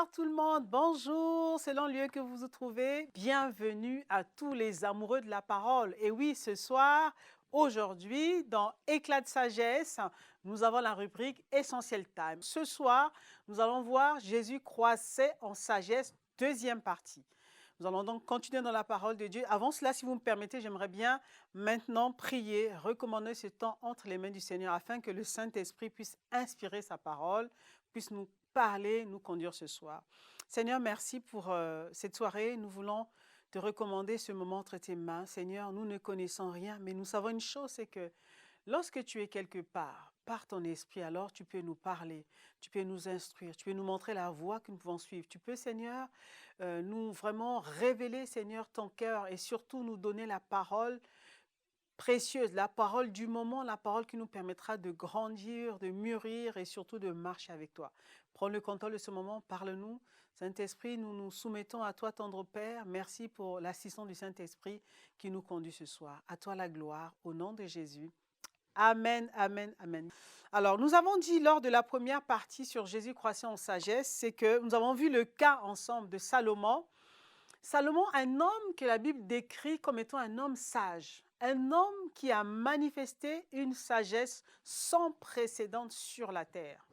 Bonsoir tout le monde, bonjour, selon le lieu que vous vous trouvez. Bienvenue à tous les amoureux de la parole. Et oui, ce soir, aujourd'hui, dans Éclat de sagesse, nous avons la rubrique Essentiel Time. Ce soir, nous allons voir Jésus croissait en sagesse, deuxième partie. Nous allons donc continuer dans la parole de Dieu. Avant cela, si vous me permettez, j'aimerais bien maintenant prier, recommander ce temps entre les mains du Seigneur afin que le Saint-Esprit puisse inspirer sa parole, puisse nous parler, nous conduire ce soir. Seigneur, merci pour cette soirée. Nous voulons te recommander ce moment entre tes mains. Seigneur, nous ne connaissons rien, mais nous savons une chose, c'est que lorsque tu es quelque part, par ton esprit, alors tu peux nous parler, tu peux nous instruire, tu peux nous montrer la voie que nous pouvons suivre. Tu peux, Seigneur, nous vraiment révéler, Seigneur, ton cœur et surtout nous donner la parole précieuse, la parole du moment, la parole qui nous permettra de grandir, de mûrir et surtout de marcher avec toi. Prends le contrôle de ce moment, parle-nous. Saint-Esprit, nous nous soumettons à toi, tendre Père. Merci pour l'assistance du Saint-Esprit qui nous conduit ce soir. À toi la gloire, au nom de Jésus. Amen, amen, amen. Alors, nous avons dit lors de la première partie sur Jésus croissant en sagesse, c'est que nous avons vu le cas ensemble de Salomon. Salomon, un homme que la Bible décrit comme étant un homme sage, un homme qui a manifesté une sagesse sans précédent sur la terre.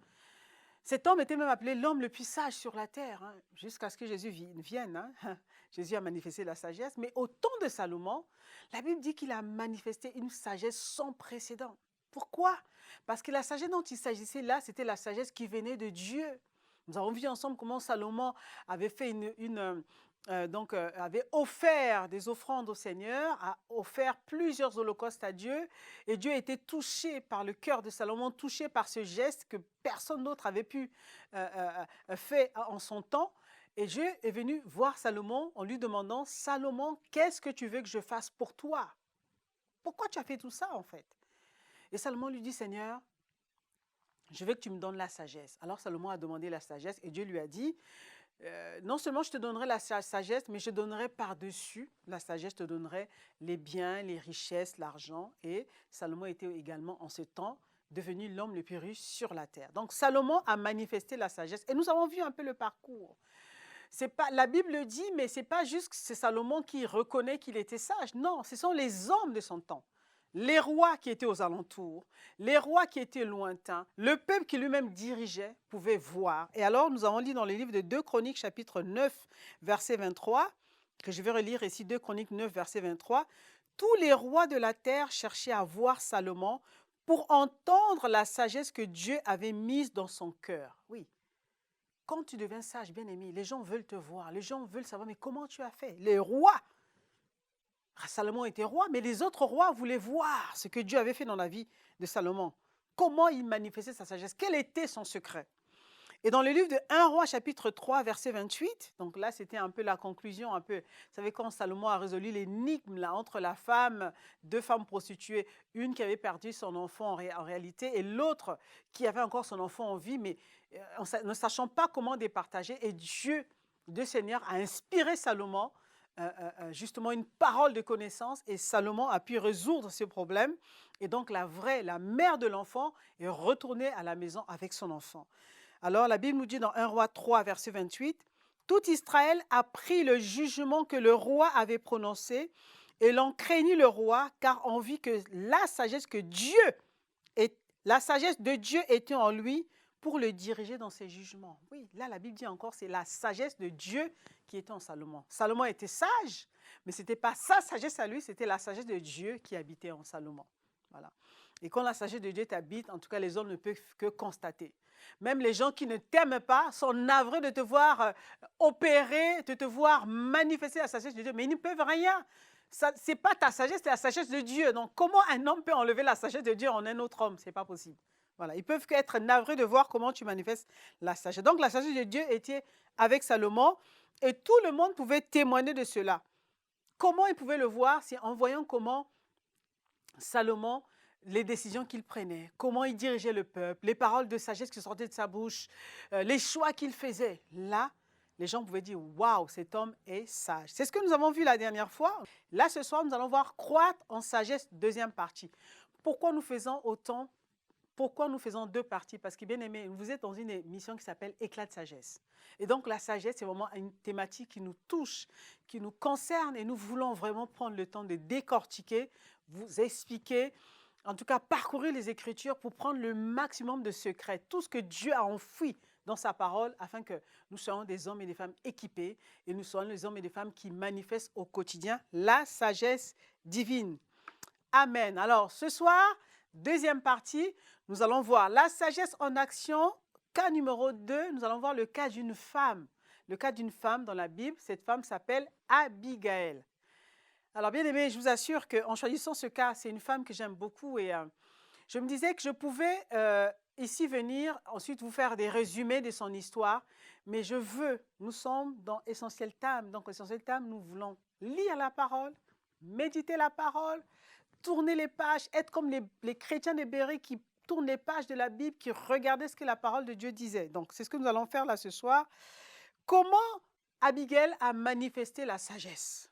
Cet homme était même appelé l'homme le plus sage sur la terre, hein, jusqu'à ce que Jésus vienne. Hein. Jésus a manifesté la sagesse, mais au temps de Salomon, la Bible dit qu'il a manifesté une sagesse sans précédent. Pourquoi? Parce que la sagesse dont il s'agissait là, c'était la sagesse qui venait de Dieu. Nous avons vu ensemble comment Salomon avait fait avait offert des offrandes au Seigneur, a offert plusieurs holocaustes à Dieu, et Dieu était touché par le cœur de Salomon, touché par ce geste que personne d'autre avait pu faire en son temps. Et Dieu est venu voir Salomon en lui demandant, Salomon, qu'est-ce que tu veux que je fasse pour toi? Pourquoi tu as fait tout ça en fait? Et Salomon lui dit, Seigneur, je veux que tu me donnes la sagesse. Alors Salomon a demandé la sagesse et Dieu lui a dit, non seulement je te donnerai la sagesse, mais je donnerai par-dessus la sagesse, je te donnerai les biens, les richesses, l'argent. Et Salomon était également en ce temps devenu l'homme le plus riche sur la terre. Donc Salomon a manifesté la sagesse et nous avons vu un peu le parcours. C'est pas, la Bible le dit, mais ce n'est pas juste que c'est Salomon qui reconnaît qu'il était sage. Non, ce sont les hommes de son temps. Les rois qui étaient aux alentours, les rois qui étaient lointains, le peuple qui lui-même dirigeait pouvait voir. Et alors, nous avons lu dans le livre de 2 Chroniques, chapitre 9, verset 23, que je vais relire ici, 2 Chroniques 9, verset 23, « Tous les rois de la terre cherchaient à voir Salomon pour entendre la sagesse que Dieu avait mise dans son cœur. » Oui. Quand tu deviens sage, bien-aimé, les gens veulent te voir, les gens veulent savoir, mais comment tu as fait? Les rois, Salomon était roi, mais les autres rois voulaient voir ce que Dieu avait fait dans la vie de Salomon. Comment il manifestait sa sagesse? Quel était son secret? Et dans le livre de 1 Roi, chapitre 3, verset 28, donc là, c'était un peu la conclusion, un peu, vous savez, quand Salomon a résolu l'énigme là, entre la femme, deux femmes prostituées, une qui avait perdu son enfant en réalité, et l'autre qui avait encore son enfant en vie, mais ne sachant pas comment départager, et Dieu, le Seigneur, a inspiré Salomon justement une parole de connaissance, et Salomon a pu résoudre ce problème, et donc la mère de l'enfant est retournée à la maison avec son enfant. Alors la Bible nous dit dans 1 Roi 3, verset 28, « Tout Israël a pris le jugement que le roi avait prononcé, et l'on craignit le roi, car on vit que la sagesse de Dieu était en lui pour le diriger dans ses jugements. » Oui, là la Bible dit encore, c'est la sagesse de Dieu qui était en Salomon. Salomon était sage, mais ce n'était pas sa sagesse à lui, c'était la sagesse de Dieu qui habitait en Salomon. Voilà. Et quand la sagesse de Dieu t'habite, en tout cas, les hommes ne peuvent que constater. Même les gens qui ne t'aiment pas sont navrés de te voir opérer, de te voir manifester la sagesse de Dieu, mais ils ne peuvent rien. Ce n'est pas ta sagesse, c'est la sagesse de Dieu. Donc, comment un homme peut enlever la sagesse de Dieu en un autre homme? Ce n'est pas possible. Voilà. Ils peuvent qu'être navrés de voir comment tu manifestes la sagesse. Donc, la sagesse de Dieu était avec Salomon et tout le monde pouvait témoigner de cela. Comment ils pouvaient le voir? C'est en voyant comment Salomon, les décisions qu'il prenait, comment il dirigeait le peuple, les paroles de sagesse qui sortaient de sa bouche, les choix qu'il faisait. Là, les gens pouvaient dire « Waouh, cet homme est sage ». C'est ce que nous avons vu la dernière fois. Là, ce soir, nous allons voir croître en sagesse, deuxième partie. Pourquoi nous faisons autant pourquoi nous faisons deux parties? Parce que, bien aimé, vous êtes dans une émission qui s'appelle Éclat de sagesse. Et donc, la sagesse, c'est vraiment une thématique qui nous touche, qui nous concerne, et nous voulons vraiment prendre le temps de décortiquer, vous expliquer, en tout cas parcourir les Écritures pour prendre le maximum de secrets, tout ce que Dieu a enfoui dans sa parole, afin que nous soyons des hommes et des femmes équipés, et nous soyons des hommes et des femmes qui manifestent au quotidien la sagesse divine. Amen. Alors, ce soir, deuxième partie, nous allons voir la sagesse en action. Cas numéro 2, nous allons voir le cas d'une femme. Le cas d'une femme dans la Bible, cette femme s'appelle Abigail. Alors, bien aimé, je vous assure qu'en choisissant ce cas, c'est une femme que j'aime beaucoup et je me disais que je pouvais ici venir, ensuite vous faire des résumés de son histoire, mais nous sommes dans Essentiel Time. Donc, Essentiel Time, nous voulons lire la parole, méditer la parole, tourner les pages, être comme les chrétiens des Béry qui tournent les pages de la Bible, qui regardaient ce que la parole de Dieu disait. Donc, c'est ce que nous allons faire là ce soir. Comment Abigail a manifesté la sagesse?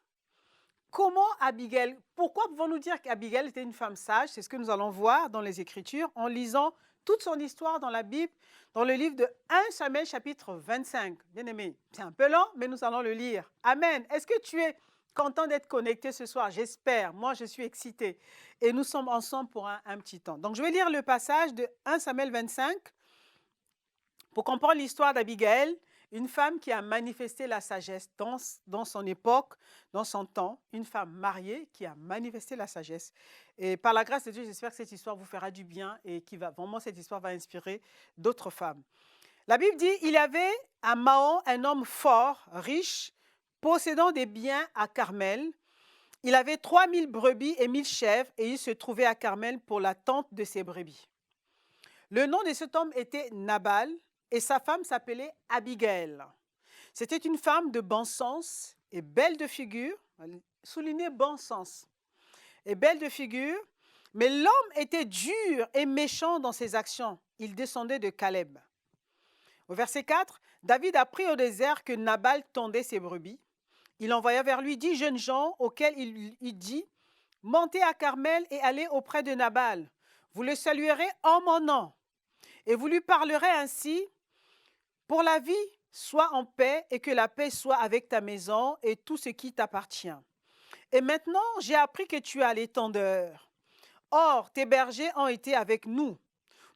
Comment Abigail, pourquoi pouvons-nous dire qu'Abigail était une femme sage? C'est ce que nous allons voir dans les Écritures en lisant toute son histoire dans la Bible, dans le livre de 1 Samuel chapitre 25. Bien aimé, c'est un peu lent, mais nous allons le lire. Amen. Est-ce que tu es content d'être connecté ce soir? J'espère. Moi, je suis excitée. Et nous sommes ensemble pour un petit temps. Donc, je vais lire le passage de 1 Samuel 25 pour comprendre l'histoire d'Abigail, une femme qui a manifesté la sagesse dans son époque, dans son temps, une femme mariée qui a manifesté la sagesse. Et par la grâce de Dieu, j'espère que cette histoire vous fera du bien et cette histoire va inspirer d'autres femmes. La Bible dit, il y avait à Maon un homme fort, riche, possédant des biens à Carmel. Il avait 3000 brebis et 1000 chèvres et il se trouvait à Carmel pour la tente de ses brebis. Le nom de cet homme était Nabal et sa femme s'appelait Abigail. C'était une femme de bon sens et belle de figure, souligner bon sens, et belle de figure, mais l'homme était dur et méchant dans ses actions. Il descendait de Caleb. Au verset 4, David apprit au désert que Nabal tondait ses brebis. Il envoya vers lui 10 jeunes gens auxquels il dit « Montez à Carmel et allez auprès de Nabal. Vous le saluerez en mon nom. Et vous lui parlerez ainsi « Pour la vie, sois en paix et que la paix soit avec ta maison et tout ce qui t'appartient. Et maintenant, j'ai appris que tu as l'étendeur. Or, tes bergers ont été avec nous.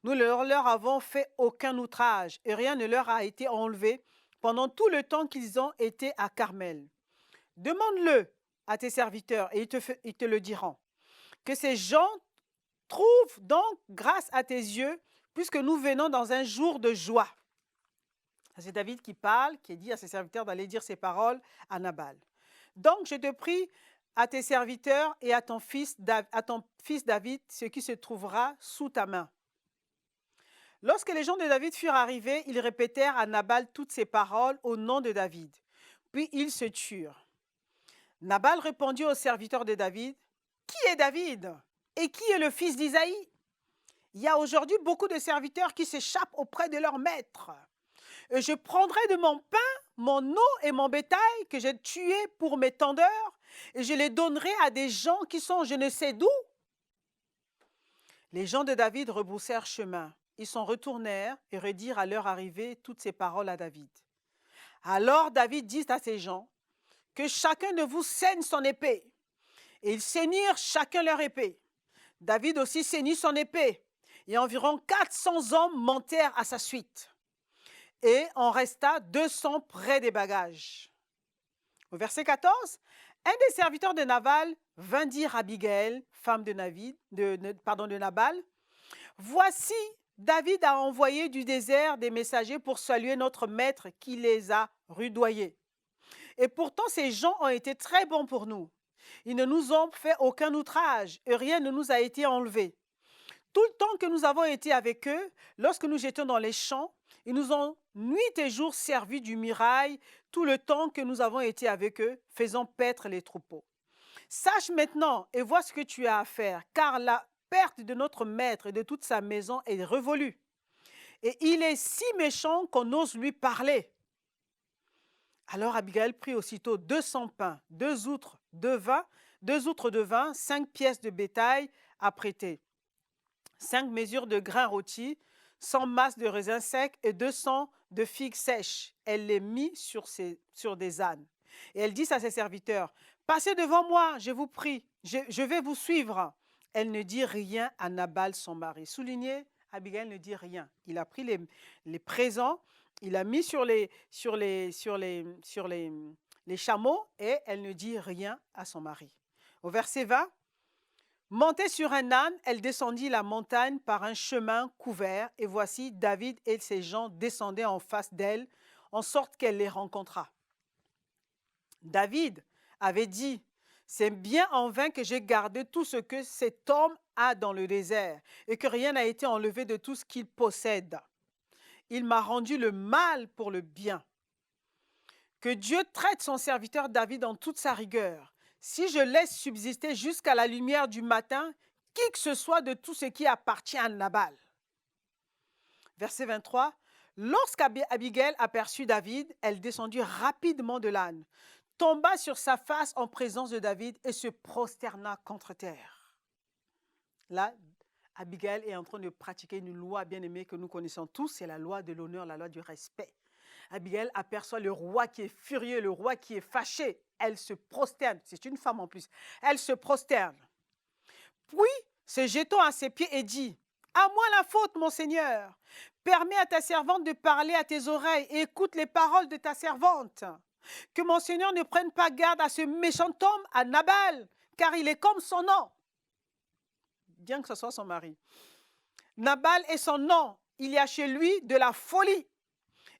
Nous ne leur avons fait aucun outrage et rien ne leur a été enlevé pendant tout le temps qu'ils ont été à Carmel. Demande-le à tes serviteurs et ils te le diront. Que ces gens trouvent donc grâce à tes yeux, puisque nous venons dans un jour de joie. » C'est David qui parle, qui dit à ses serviteurs d'aller dire ces paroles à Nabal. Donc, je te prie à tes serviteurs et à ton fils David, ce qui se trouvera sous ta main. Lorsque les gens de David furent arrivés, ils répétèrent à Nabal toutes ces paroles au nom de David. Puis ils se turent. Nabal répondit aux serviteurs de David, « Qui est David et qui est le fils d'Isaïe? Il y a aujourd'hui beaucoup de serviteurs qui s'échappent auprès de leur maître. Et je prendrai de mon pain, mon eau et mon bétail que j'ai tué pour mes tendeurs, et je les donnerai à des gens qui sont je ne sais d'où. » Les gens de David rebroussèrent chemin. Ils s'en retournèrent et redirent à leur arrivée toutes ces paroles à David. Alors David dit à ces gens, « Que chacun de vous saigne son épée. » Et ils saignirent chacun leur épée. David aussi saignit son épée, et environ 400 hommes montèrent à sa suite. Et on resta 200 près des bagages. Au verset 14, un des serviteurs de Nabal vint dire à Abigail, femme de Nabal, « Voici, David a envoyé du désert des messagers pour saluer notre maître qui les a rudoyés. Et pourtant, ces gens ont été très bons pour nous. Ils ne nous ont fait aucun outrage et rien ne nous a été enlevé. Tout le temps que nous avons été avec eux, lorsque nous étions dans les champs, ils nous ont nuit et jour servi du mirail tout le temps que nous avons été avec eux, faisant paître les troupeaux. Sache maintenant et vois ce que tu as à faire, car la perte de notre maître et de toute sa maison est révolue. Et il est si méchant qu'on ose lui parler. » Alors Abigail prit aussitôt 200 pains, 2 outres de vin, 5 pièces de bétail à prêter. 5 mesures de grains rôtis, 100 masses de raisins secs et 200 de figues sèches. Elle les mit sur des ânes. Et elle dit à ses serviteurs, « Passez devant moi, je vous prie, je vais vous suivre. » Elle ne dit rien à Nabal, son mari. Soulignez, Abigail ne dit rien. Il a pris les présents, il a mis sur les chameaux et elle ne dit rien à son mari. Au verset 20, montée sur un âne, elle descendit la montagne par un chemin couvert et voici David et ses gens descendaient en face d'elle en sorte qu'elle les rencontra. David avait dit, « C'est bien en vain que j'ai gardé tout ce que cet homme a dans le désert et que rien n'a été enlevé de tout ce qu'il possède. Il m'a rendu le mal pour le bien. Que Dieu traite son serviteur David en toute sa rigueur. Si je laisse subsister jusqu'à la lumière du matin qui que ce soit de tout ce qui appartient à Nabal. » Verset 23. Lorsqu'Abigail aperçut David, elle descendit rapidement de l'âne, tomba sur sa face en présence de David et se prosterna contre terre. Là, Abigail est en train de pratiquer une loi bien aimée que nous connaissons tous, c'est la loi de l'honneur, la loi du respect. Abigail aperçoit le roi qui est furieux, le roi qui est fâché. Elle se prosterne, c'est une femme en plus. Elle se prosterne. Puis, se jetant à ses pieds et dit, « À moi la faute, mon Seigneur. Permets à ta servante de parler à tes oreilles et écoute les paroles de ta servante. Que mon Seigneur ne prenne pas garde à ce méchant homme, à Nabal, car il est comme son nom. » Bien que ce soit son mari. Nabal est son nom. Il y a chez lui de la folie.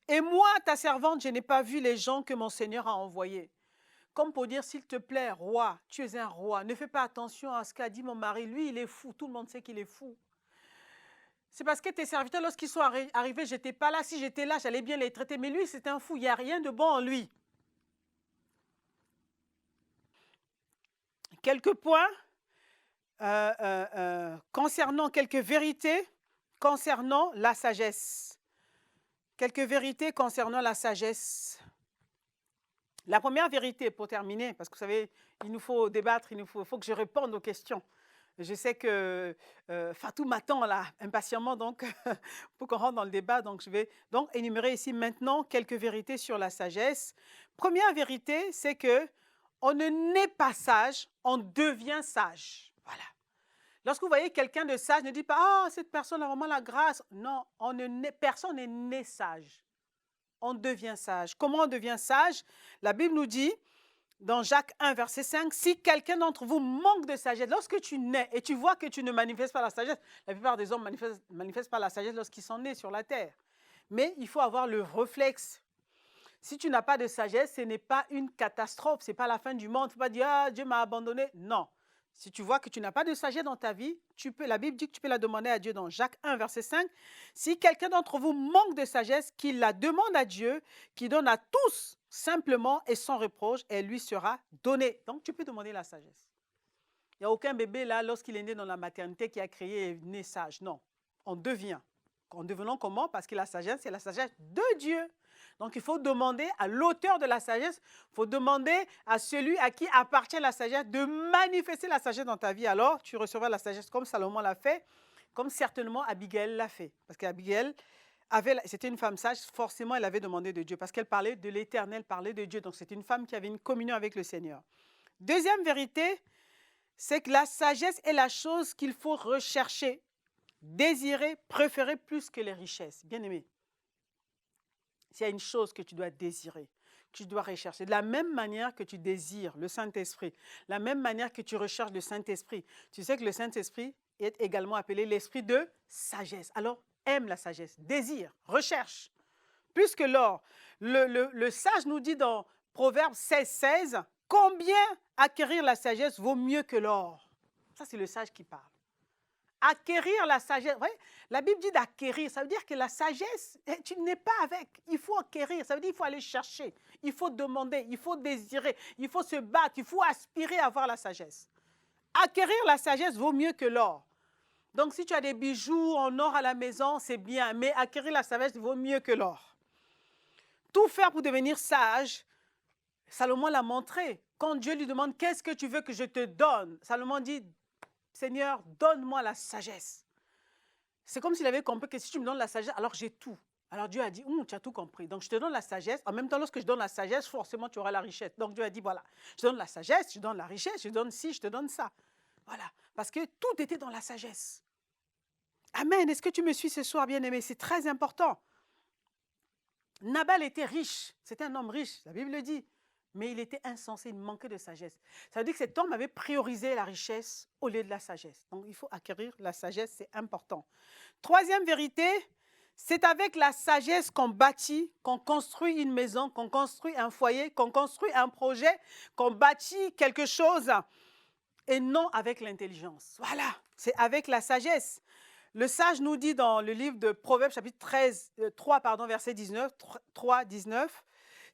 Et moi, ta servante, je n'ai pas vu les gens que mon Seigneur a envoyés. Comme pour dire, s'il te plaît, roi, tu es un roi. Ne fais pas attention à ce qu'a dit mon mari. Lui, il est fou. Tout le monde sait qu'il est fou. C'est parce que tes serviteurs, lorsqu'ils sont arrivés, je n'étais pas là. Si j'étais là, j'allais bien les traiter. Mais lui, c'est un fou. Il n'y a rien de bon en lui. Quelques points concernant quelques vérités concernant la sagesse. Quelques vérités concernant la sagesse. La première vérité, pour terminer, parce que vous savez, il nous faut débattre, il faut que je réponde aux questions. Je sais que Fatou m'attend là, impatiemment, donc, pour qu'on rentre dans le débat. Donc, je vais donc énumérer ici maintenant quelques vérités sur la sagesse. Première vérité, c'est que on ne naît pas sage, on devient sage. Voilà. Lorsque vous voyez quelqu'un de sage, ne dites pas « Ah, cette personne a vraiment la grâce ». Non, personne n'est né sage. On devient sage. Comment on devient sage? La Bible nous dit, dans Jacques 1, verset 5, « Si quelqu'un d'entre vous manque de sagesse, lorsque tu nais et tu vois que tu ne manifestes pas la sagesse, la plupart des hommes ne manifestent pas la sagesse lorsqu'ils sont nés sur la terre. Mais il faut avoir le réflexe. Si tu n'as pas de sagesse, ce n'est pas une catastrophe, ce n'est pas la fin du monde. Il ne faut pas dire « Ah, Dieu m'a abandonné ». Non. Si tu vois que tu n'as pas de sagesse dans ta vie, la Bible dit que tu peux la demander à Dieu dans Jacques 1, verset 5. Si quelqu'un d'entre vous manque de sagesse, qu'il la demande à Dieu, qui donne à tous simplement et sans reproche, et elle lui sera donnée. Donc, tu peux demander la sagesse. Il n'y a aucun bébé là, lorsqu'il est né dans la maternité, qui a créé et est né sage. Non, on devient. En devenant comment? Parce que la sagesse, c'est la sagesse de Dieu. Donc, il faut demander à l'auteur de la sagesse, il faut demander à celui à qui appartient la sagesse de manifester la sagesse dans ta vie. Alors, tu recevras la sagesse comme Salomon l'a fait, comme certainement Abigail l'a fait. Parce qu'Abigail, c'était une femme sage, forcément, elle avait demandé de Dieu, parce qu'elle parlait de l'Éternel, parlait de Dieu. Donc, c'était une femme qui avait une communion avec le Seigneur. Deuxième vérité, c'est que la sagesse est la chose qu'il faut rechercher, désirer, préférer plus que les richesses. Bien aimé. S'il y a une chose que tu dois désirer, que tu dois rechercher, de la même manière que tu désires le Saint-Esprit, de la même manière que tu recherches le Saint-Esprit, tu sais que le Saint-Esprit est également appelé l'esprit de sagesse. Alors, aime la sagesse, désire, recherche. Plus que l'or. Le sage nous dit dans Proverbe 16, 16, « Combien acquérir la sagesse vaut mieux que l'or ?» Ça, c'est le sage qui parle. Acquérir la sagesse. Ouais, la Bible dit d'acquérir. Ça veut dire que la sagesse, tu n'es pas avec. Il faut acquérir. Ça veut dire qu'il faut aller chercher. Il faut demander. Il faut désirer. Il faut se battre. Il faut aspirer à avoir la sagesse. Acquérir la sagesse vaut mieux que l'or. Donc, si tu as des bijoux en or à la maison, c'est bien. Mais acquérir la sagesse vaut mieux que l'or. Tout faire pour devenir sage, Salomon l'a montré. Quand Dieu lui demande « Qu'est-ce que tu veux que je te donne ?» Salomon dit « Seigneur, donne-moi la sagesse. » C'est comme s'il avait compris que si tu me donnes la sagesse, alors j'ai tout. Alors Dieu a dit, tu as tout compris. Donc je te donne la sagesse. En même temps, lorsque je donne la sagesse, forcément tu auras la richesse. Donc Dieu a dit, voilà, je te donne la sagesse, je te donne la richesse, je te donne ci, je te donne ça. Voilà, parce que tout était dans la sagesse. Amen. Est-ce que tu me suis ce soir, bien-aimé? C'est très important. Nabal était riche. C'était un homme riche, la Bible le dit. Mais il était insensé, il manquait de sagesse. Ça veut dire que cet homme avait priorisé la richesse au lieu de la sagesse. Donc il faut acquérir la sagesse, c'est important. Troisième vérité, c'est avec la sagesse qu'on bâtit, qu'on construit une maison, qu'on construit un foyer, qu'on construit un projet, qu'on bâtit quelque chose, et non avec l'intelligence. Voilà, c'est avec la sagesse. Le sage nous dit dans le livre de Proverbes, chapitre 3, verset 19, 3, 19,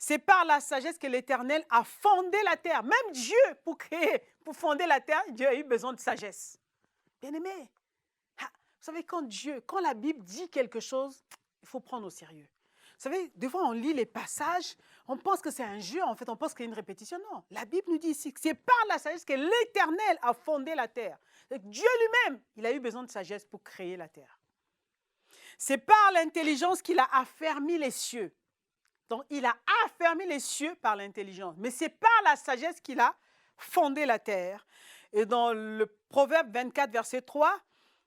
c'est par la sagesse que l'Éternel a fondé la terre. Même Dieu, pour créer, pour fonder la terre, Dieu a eu besoin de sagesse. Bien-aimé, vous savez, quand la Bible dit quelque chose, il faut prendre au sérieux. Vous savez, des fois, on lit les passages, on pense que c'est un jeu, en fait, on pense qu'il y a une répétition. Non, la Bible nous dit ici que c'est par la sagesse que l'Éternel a fondé la terre. Dieu lui-même, il a eu besoin de sagesse pour créer la terre. C'est par l'intelligence qu'il a affermi les cieux. Donc, il a affermi les cieux par l'intelligence. Mais c'est par la sagesse qu'il a fondé la terre. Et dans le Proverbe 24, verset 3,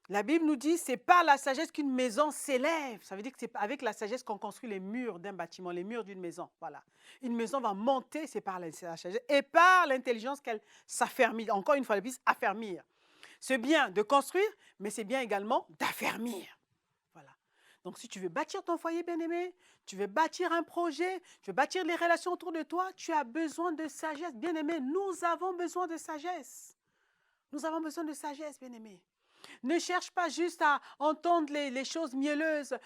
la Bible nous dit, c'est par la sagesse qu'une maison s'élève. Ça veut dire que c'est avec la sagesse qu'on construit les murs d'un bâtiment, les murs d'une maison. Voilà. Une maison va monter, c'est par la sagesse. Et par l'intelligence qu'elle s'affermit. Encore une fois, la Bible, affermir. C'est bien de construire, mais c'est bien également d'affermir. Voilà. Donc, si tu veux bâtir ton foyer, bien-aimé, tu veux bâtir un projet, tu veux bâtir les relations autour de toi, tu as besoin de sagesse. Bien-aimé, nous avons besoin de sagesse. Nous avons besoin de sagesse, bien-aimé. Ne cherche pas juste à entendre les choses mielleuses,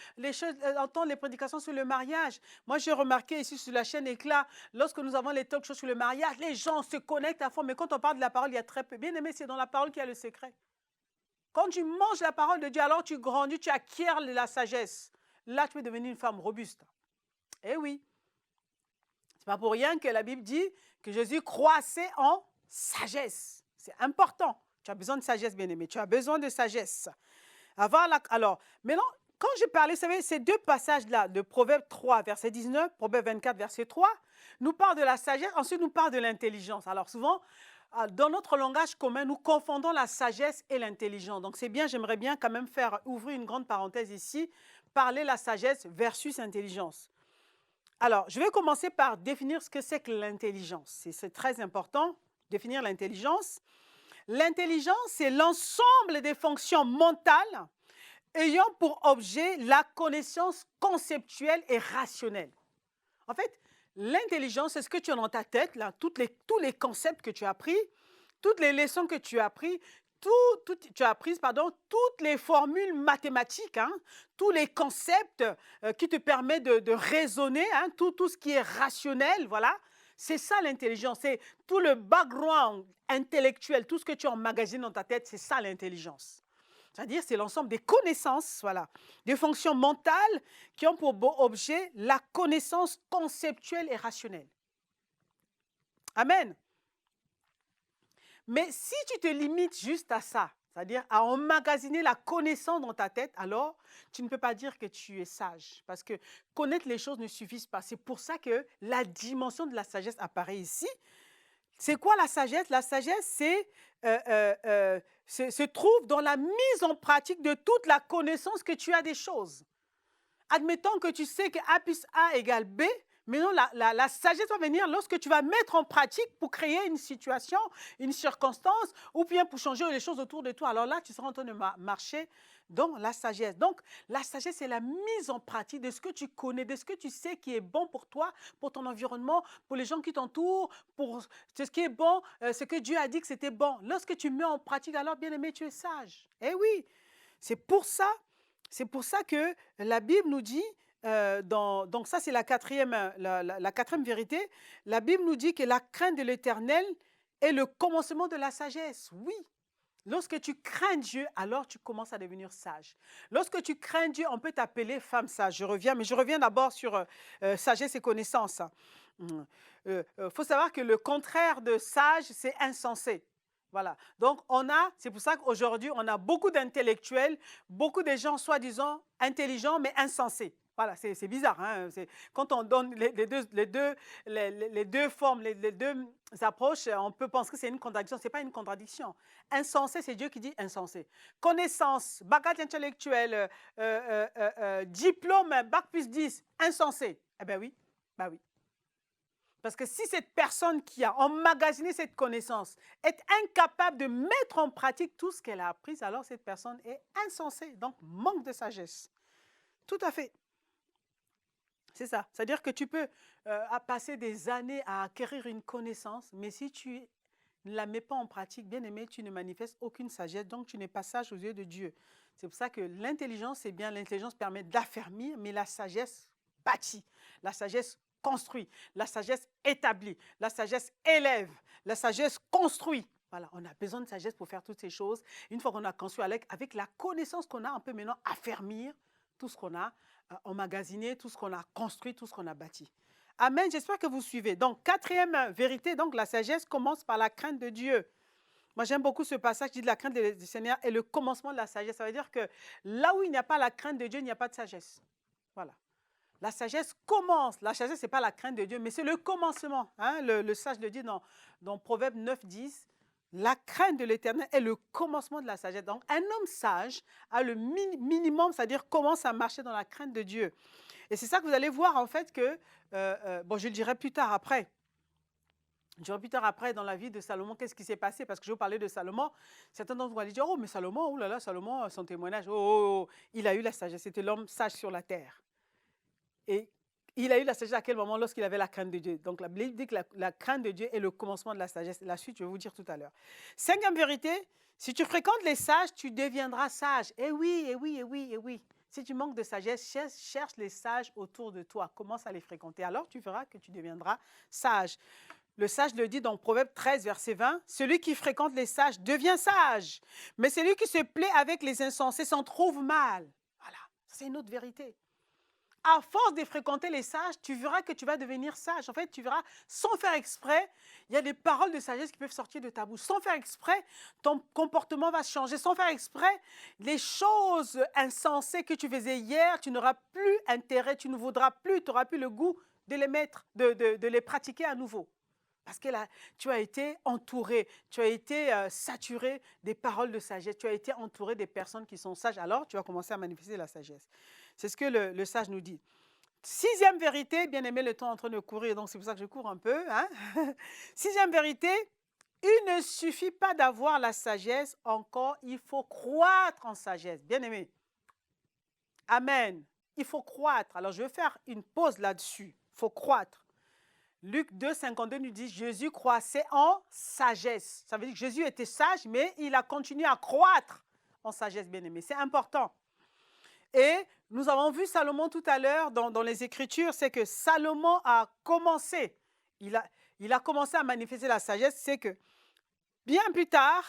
entendre les prédications sur le mariage. Moi, j'ai remarqué ici sur la chaîne Éclat, lorsque nous avons les talk shows sur le mariage, les gens se connectent à fond. Mais quand on parle de la parole, il y a très peu. Bien aimé, c'est dans la parole qu'il y a le secret. Quand tu manges la parole de Dieu, alors tu grandis, tu acquiers la sagesse. Là, tu peux devenir une femme robuste. Eh oui. Ce n'est pas pour rien que la Bible dit que Jésus croissait en sagesse. C'est important. Tu as besoin de sagesse, bien-aimé. Tu as besoin de sagesse. Alors, maintenant, quand je parlais, vous savez, ces deux passages-là, de Proverbe 3, verset 19, Proverbe 24, verset 3, nous parlent de la sagesse, ensuite nous parlent de l'intelligence. Alors souvent, dans notre langage commun, nous confondons la sagesse et l'intelligence. Donc c'est bien, j'aimerais bien quand même ouvrir une grande parenthèse ici, parler la sagesse versus l'intelligence. Alors, je vais commencer par définir ce que c'est que l'intelligence. C'est très important, définir l'intelligence. L'intelligence, c'est l'ensemble des fonctions mentales ayant pour objet la connaissance conceptuelle et rationnelle. En fait, l'intelligence, c'est ce que tu as dans ta tête, là, tous les concepts que tu as appris, toutes les leçons que tu as apprises, toutes les formules mathématiques, tous les concepts qui te permettent de raisonner, tout ce qui est rationnel, voilà. C'est ça l'intelligence, c'est tout le background intellectuel, tout ce que tu emmagasines dans ta tête, c'est ça l'intelligence. C'est-à-dire c'est l'ensemble des connaissances, voilà, des fonctions mentales qui ont pour objet la connaissance conceptuelle et rationnelle. Amen. Mais si tu te limites juste à ça, c'est-à-dire à emmagasiner la connaissance dans ta tête, alors tu ne peux pas dire que tu es sage. Parce que connaître les choses ne suffit pas. C'est pour ça que la dimension de la sagesse apparaît ici. C'est quoi la sagesse? La sagesse, se trouve dans la mise en pratique de toute la connaissance que tu as des choses. Admettons que tu sais que A plus A égale B, mais non, la sagesse va venir lorsque tu vas mettre en pratique pour créer une situation, une circonstance, ou bien pour changer les choses autour de toi. Alors là, tu seras en train de marcher dans la sagesse. Donc, la sagesse, c'est la mise en pratique de ce que tu connais, de ce que tu sais qui est bon pour toi, pour ton environnement, pour les gens qui t'entourent, pour ce qui est bon, ce que Dieu a dit que c'était bon. Lorsque tu mets en pratique, alors, bien aimé, tu es sage. Eh oui, c'est pour ça que la Bible nous dit, donc ça c'est la quatrième vérité, la Bible nous dit que la crainte de l'Éternel est le commencement de la sagesse. Oui, lorsque tu crains Dieu, alors tu commences à devenir sage. Lorsque tu crains Dieu, on peut t'appeler femme sage. Mais je reviens d'abord sur sagesse et connaissance. Faut savoir que le contraire de sage, c'est insensé. Voilà. Donc, c'est pour ça qu'aujourd'hui, on a beaucoup d'intellectuels, beaucoup de gens soi-disant intelligents, mais insensés. Voilà, c'est bizarre. Hein? Quand on donne les deux formes, les deux approches, on peut penser que c'est une contradiction. Ce n'est pas une contradiction. Insensé, c'est Dieu qui dit insensé. Connaissance, bagage intellectuel, diplôme, bac plus 10, insensé. Eh bien oui, bah oui. Parce que si cette personne qui a emmagasiné cette connaissance est incapable de mettre en pratique tout ce qu'elle a appris, alors cette personne est insensée, donc manque de sagesse. Tout à fait. C'est ça. C'est-à-dire que tu peux passer des années à acquérir une connaissance, mais si tu ne la mets pas en pratique, bien aimé, tu ne manifestes aucune sagesse, donc tu n'es pas sage aux yeux de Dieu. C'est pour ça que l'intelligence, c'est bien, l'intelligence permet d'affermir, mais la sagesse bâtit, la sagesse construit, la sagesse établit, la sagesse élève, la sagesse construit. Voilà, on a besoin de sagesse pour faire toutes ces choses. Une fois qu'on a construit avec la connaissance qu'on a, on peut maintenant affermir tout ce qu'on a emmagasiné, tout ce qu'on a construit, tout ce qu'on a bâti. Amen, j'espère que vous suivez. Donc, quatrième vérité, donc la sagesse commence par la crainte de Dieu. Moi, j'aime beaucoup ce passage qui dit la crainte du Seigneur est le commencement de la sagesse. Ça veut dire que là où il n'y a pas la crainte de Dieu, il n'y a pas de sagesse. Voilà. La sagesse commence. La sagesse, ce n'est pas la crainte de Dieu, mais c'est le commencement. Hein? Le sage le dit dans Proverbe 9, 10. La crainte de l'Éternel est le commencement de la sagesse. Donc, un homme sage a le minimum, c'est-à-dire commence à marcher dans la crainte de Dieu. Et c'est ça que vous allez voir, en fait, que, bon, je le dirai plus tard après. Je dirai plus tard après dans la vie de Salomon, qu'est-ce qui s'est passé? Parce que je vous parlais de Salomon. Certains d'entre vous allaient dire, oh, mais Salomon, oh là là, Salomon, son témoignage, oh, il a eu la sagesse. C'était l'homme sage sur la terre. Et il a eu la sagesse à quel moment? Lorsqu'il avait la crainte de Dieu. Donc la Bible dit que la crainte de Dieu est le commencement de la sagesse. La suite, je vais vous dire tout à l'heure. Cinquième vérité, si tu fréquentes les sages, tu deviendras sage. Eh oui, eh oui, eh oui, eh oui. Si tu manques de sagesse, cherche les sages autour de toi. Commence à les fréquenter. Alors tu verras que tu deviendras sage. Le sage le dit dans Proverbe 13, verset 20. Celui qui fréquente les sages devient sage. Mais celui qui se plaît avec les insensés s'en trouve mal. Voilà, c'est une autre vérité. À force de fréquenter les sages, tu verras que tu vas devenir sage. En fait, tu verras, sans faire exprès, il y a des paroles de sagesse qui peuvent sortir de ta bouche. Sans faire exprès, ton comportement va changer. Sans faire exprès, les choses insensées que tu faisais hier, tu n'auras plus intérêt, tu ne voudras plus, tu n'auras plus le goût de les mettre, de les pratiquer à nouveau. Parce que là, tu as été entouré, tu as été saturé des paroles de sagesse, tu as été entouré des personnes qui sont sages, alors tu vas commencer à manifester la sagesse. C'est ce que le sage nous dit. Sixième vérité, bien aimé, le temps est en train de courir, donc c'est pour ça que je cours un peu. Hein? Sixième vérité, il ne suffit pas d'avoir la sagesse, encore il faut croître en sagesse. Bien aimé. Amen. Il faut croître. Alors je vais faire une pause là-dessus. Il faut croître. Luc 2, 52 nous dit Jésus croissait en sagesse. Ça veut dire que Jésus était sage, mais il a continué à croître en sagesse, bien-aimé. C'est important. Et nous avons vu Salomon tout à l'heure dans les Écritures, c'est que Salomon a commencé, il a commencé à manifester la sagesse, c'est que bien plus tard,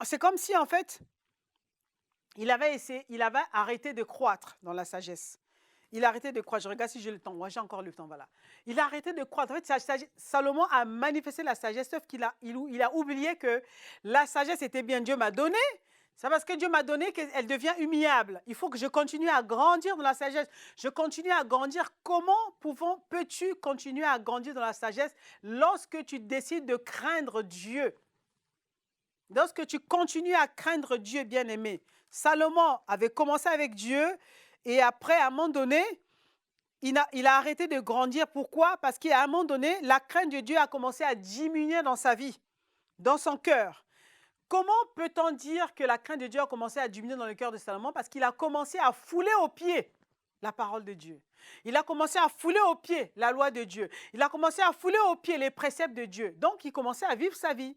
c'est comme si en fait, il avait arrêté de croître dans la sagesse. Il a arrêté de croître. Je regarde si j'ai le temps. Moi, j'ai encore le temps, voilà. Il a arrêté de croître. En fait, Salomon a manifesté la sagesse, sauf qu'il a oublié que la sagesse était bien Dieu m'a donné. C'est parce que Dieu m'a donné qu'elle devient humiliable. Il faut que je continue à grandir dans la sagesse. Je continue à grandir. Comment peux-tu continuer à grandir dans la sagesse lorsque tu décides de craindre Dieu? Lorsque tu continues à craindre Dieu, bien-aimé. Salomon avait commencé avec Dieu. Et après, à un moment donné, il a arrêté de grandir. Pourquoi? Parce qu'à un moment donné, la crainte de Dieu a commencé à diminuer dans sa vie, dans son cœur. Comment peut-on dire que la crainte de Dieu a commencé à diminuer dans le cœur de Salomon? Parce qu'il a commencé à fouler aux pieds la parole de Dieu. Il a commencé à fouler aux pieds la loi de Dieu. Il a commencé à fouler aux pieds les préceptes de Dieu. Donc, il commençait à vivre sa vie.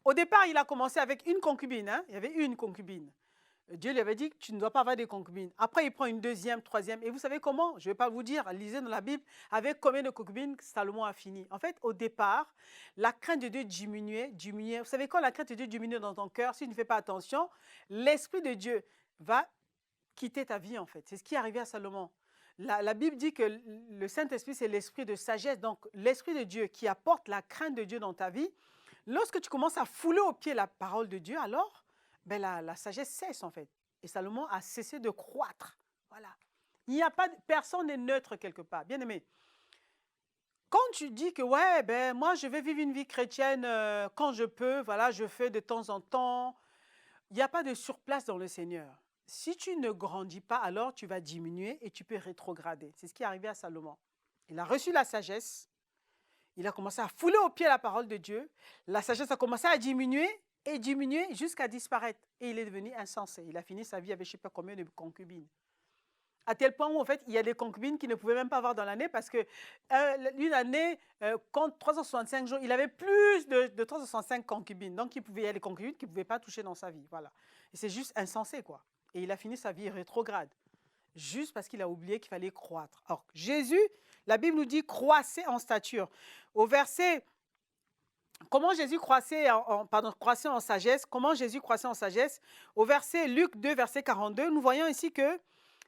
Au départ, il a commencé avec une concubine. Hein? Il y avait une concubine. Dieu lui avait dit que tu ne dois pas avoir des concubines. Après, il prend une deuxième, troisième. Et vous savez comment? Je ne vais pas vous dire, lisez dans la Bible, avec combien de concubines Salomon a fini. En fait, au départ, la crainte de Dieu diminuait. Vous savez, quand la crainte de Dieu diminue dans ton cœur, si tu ne fais pas attention, l'Esprit de Dieu va quitter ta vie, en fait. C'est ce qui est arrivé à Salomon. La Bible dit que le Saint-Esprit, c'est l'esprit de sagesse. Donc, l'Esprit de Dieu qui apporte la crainte de Dieu dans ta vie lorsque tu commences à fouler aux pieds la parole de Dieu, alors ben la sagesse cesse en fait. Et Salomon a cessé de croître. Voilà. Il n'y a pas, personne n'est neutre quelque part. Bien aimé, quand tu dis que ouais, ben moi je vais vivre une vie chrétienne quand je peux, voilà, je fais de temps en temps, il n'y a pas de surplace dans le Seigneur. Si tu ne grandis pas, alors tu vas diminuer et tu peux rétrograder. C'est ce qui est arrivé à Salomon. Il a reçu la sagesse, il a commencé à fouler aux pieds la parole de Dieu, la sagesse a commencé à diminuer et diminuer jusqu'à disparaître. Et il est devenu insensé. Il a fini sa vie avec je ne sais pas combien de concubines. À tel point où, en fait, il y a des concubines qu'il ne pouvait même pas avoir dans l'année parce que une année, compte 365 jours, il avait plus de 365 concubines. Donc, il y a des concubines qu'il ne pouvait pas toucher dans sa vie. Voilà. Et c'est juste insensé, quoi. Et il a fini sa vie rétrograde, juste parce qu'il a oublié qu'il fallait croître. Alors, Jésus, la Bible nous dit, croissez en stature. Au verset, comment Jésus croissait croissait en sagesse, comment Jésus croissait en sagesse, au verset Luc 2, verset 42, nous voyons ici que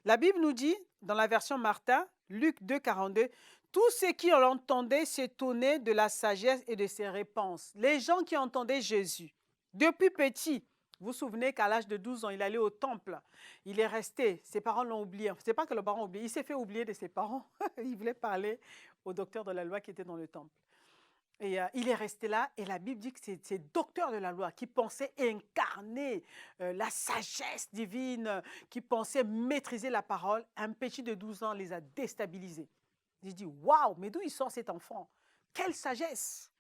la Bible nous dit, dans la version Martin, Luc 2, 42, tous ceux qui l'entendaient s'étonnaient de la sagesse et de ses réponses. Les gens qui entendaient Jésus, depuis petit, vous vous souvenez qu'à l'âge de 12 ans, il allait au temple. Il est resté. Ses parents l'ont oublié. Ce n'est pas que les parents ont oublié. Il s'est fait oublier de ses parents. Il voulait parler au docteur de la loi qui était dans le temple. Et il est resté là et la Bible dit que c'est ces docteurs de la loi qui pensaient incarner la sagesse divine, qui pensaient maîtriser la parole. Un petit de 12 ans les a déstabilisés. Il dit, waouh, mais d'où il sort cet enfant? Quelle sagesse!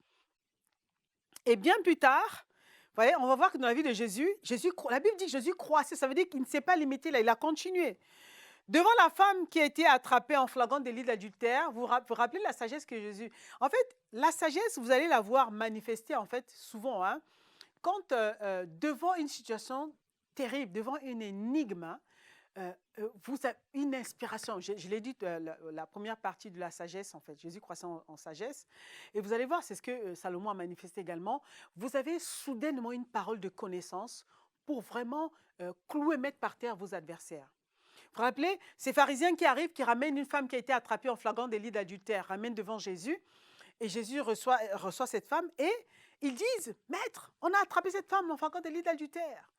Et bien plus tard, vous voyez, on va voir que dans la vie de Jésus, la Bible dit que Jésus croissait, ça veut dire qu'il ne s'est pas limité là, il a continué. Devant la femme qui a été attrapée en flagrant délit d'adultère, vous vous rappelez la sagesse que Jésus... En fait, la sagesse, vous allez la voir manifester en fait souvent. Hein, quand devant une situation terrible, devant une énigme, vous avez une inspiration. Je l'ai dit, la première partie de la sagesse, en fait, Jésus croissant en sagesse. Et vous allez voir, c'est ce que Salomon a manifesté également. Vous avez soudainement une parole de connaissance pour vraiment clouer, mettre par terre vos adversaires. Vous vous rappelez, ces pharisiens qui arrivent, qui ramènent une femme qui a été attrapée en flagrant délit d'adultère, ramènent devant Jésus, et Jésus reçoit cette femme, et ils disent, Maître, on a attrapé cette femme en flagrant délit d'adultère.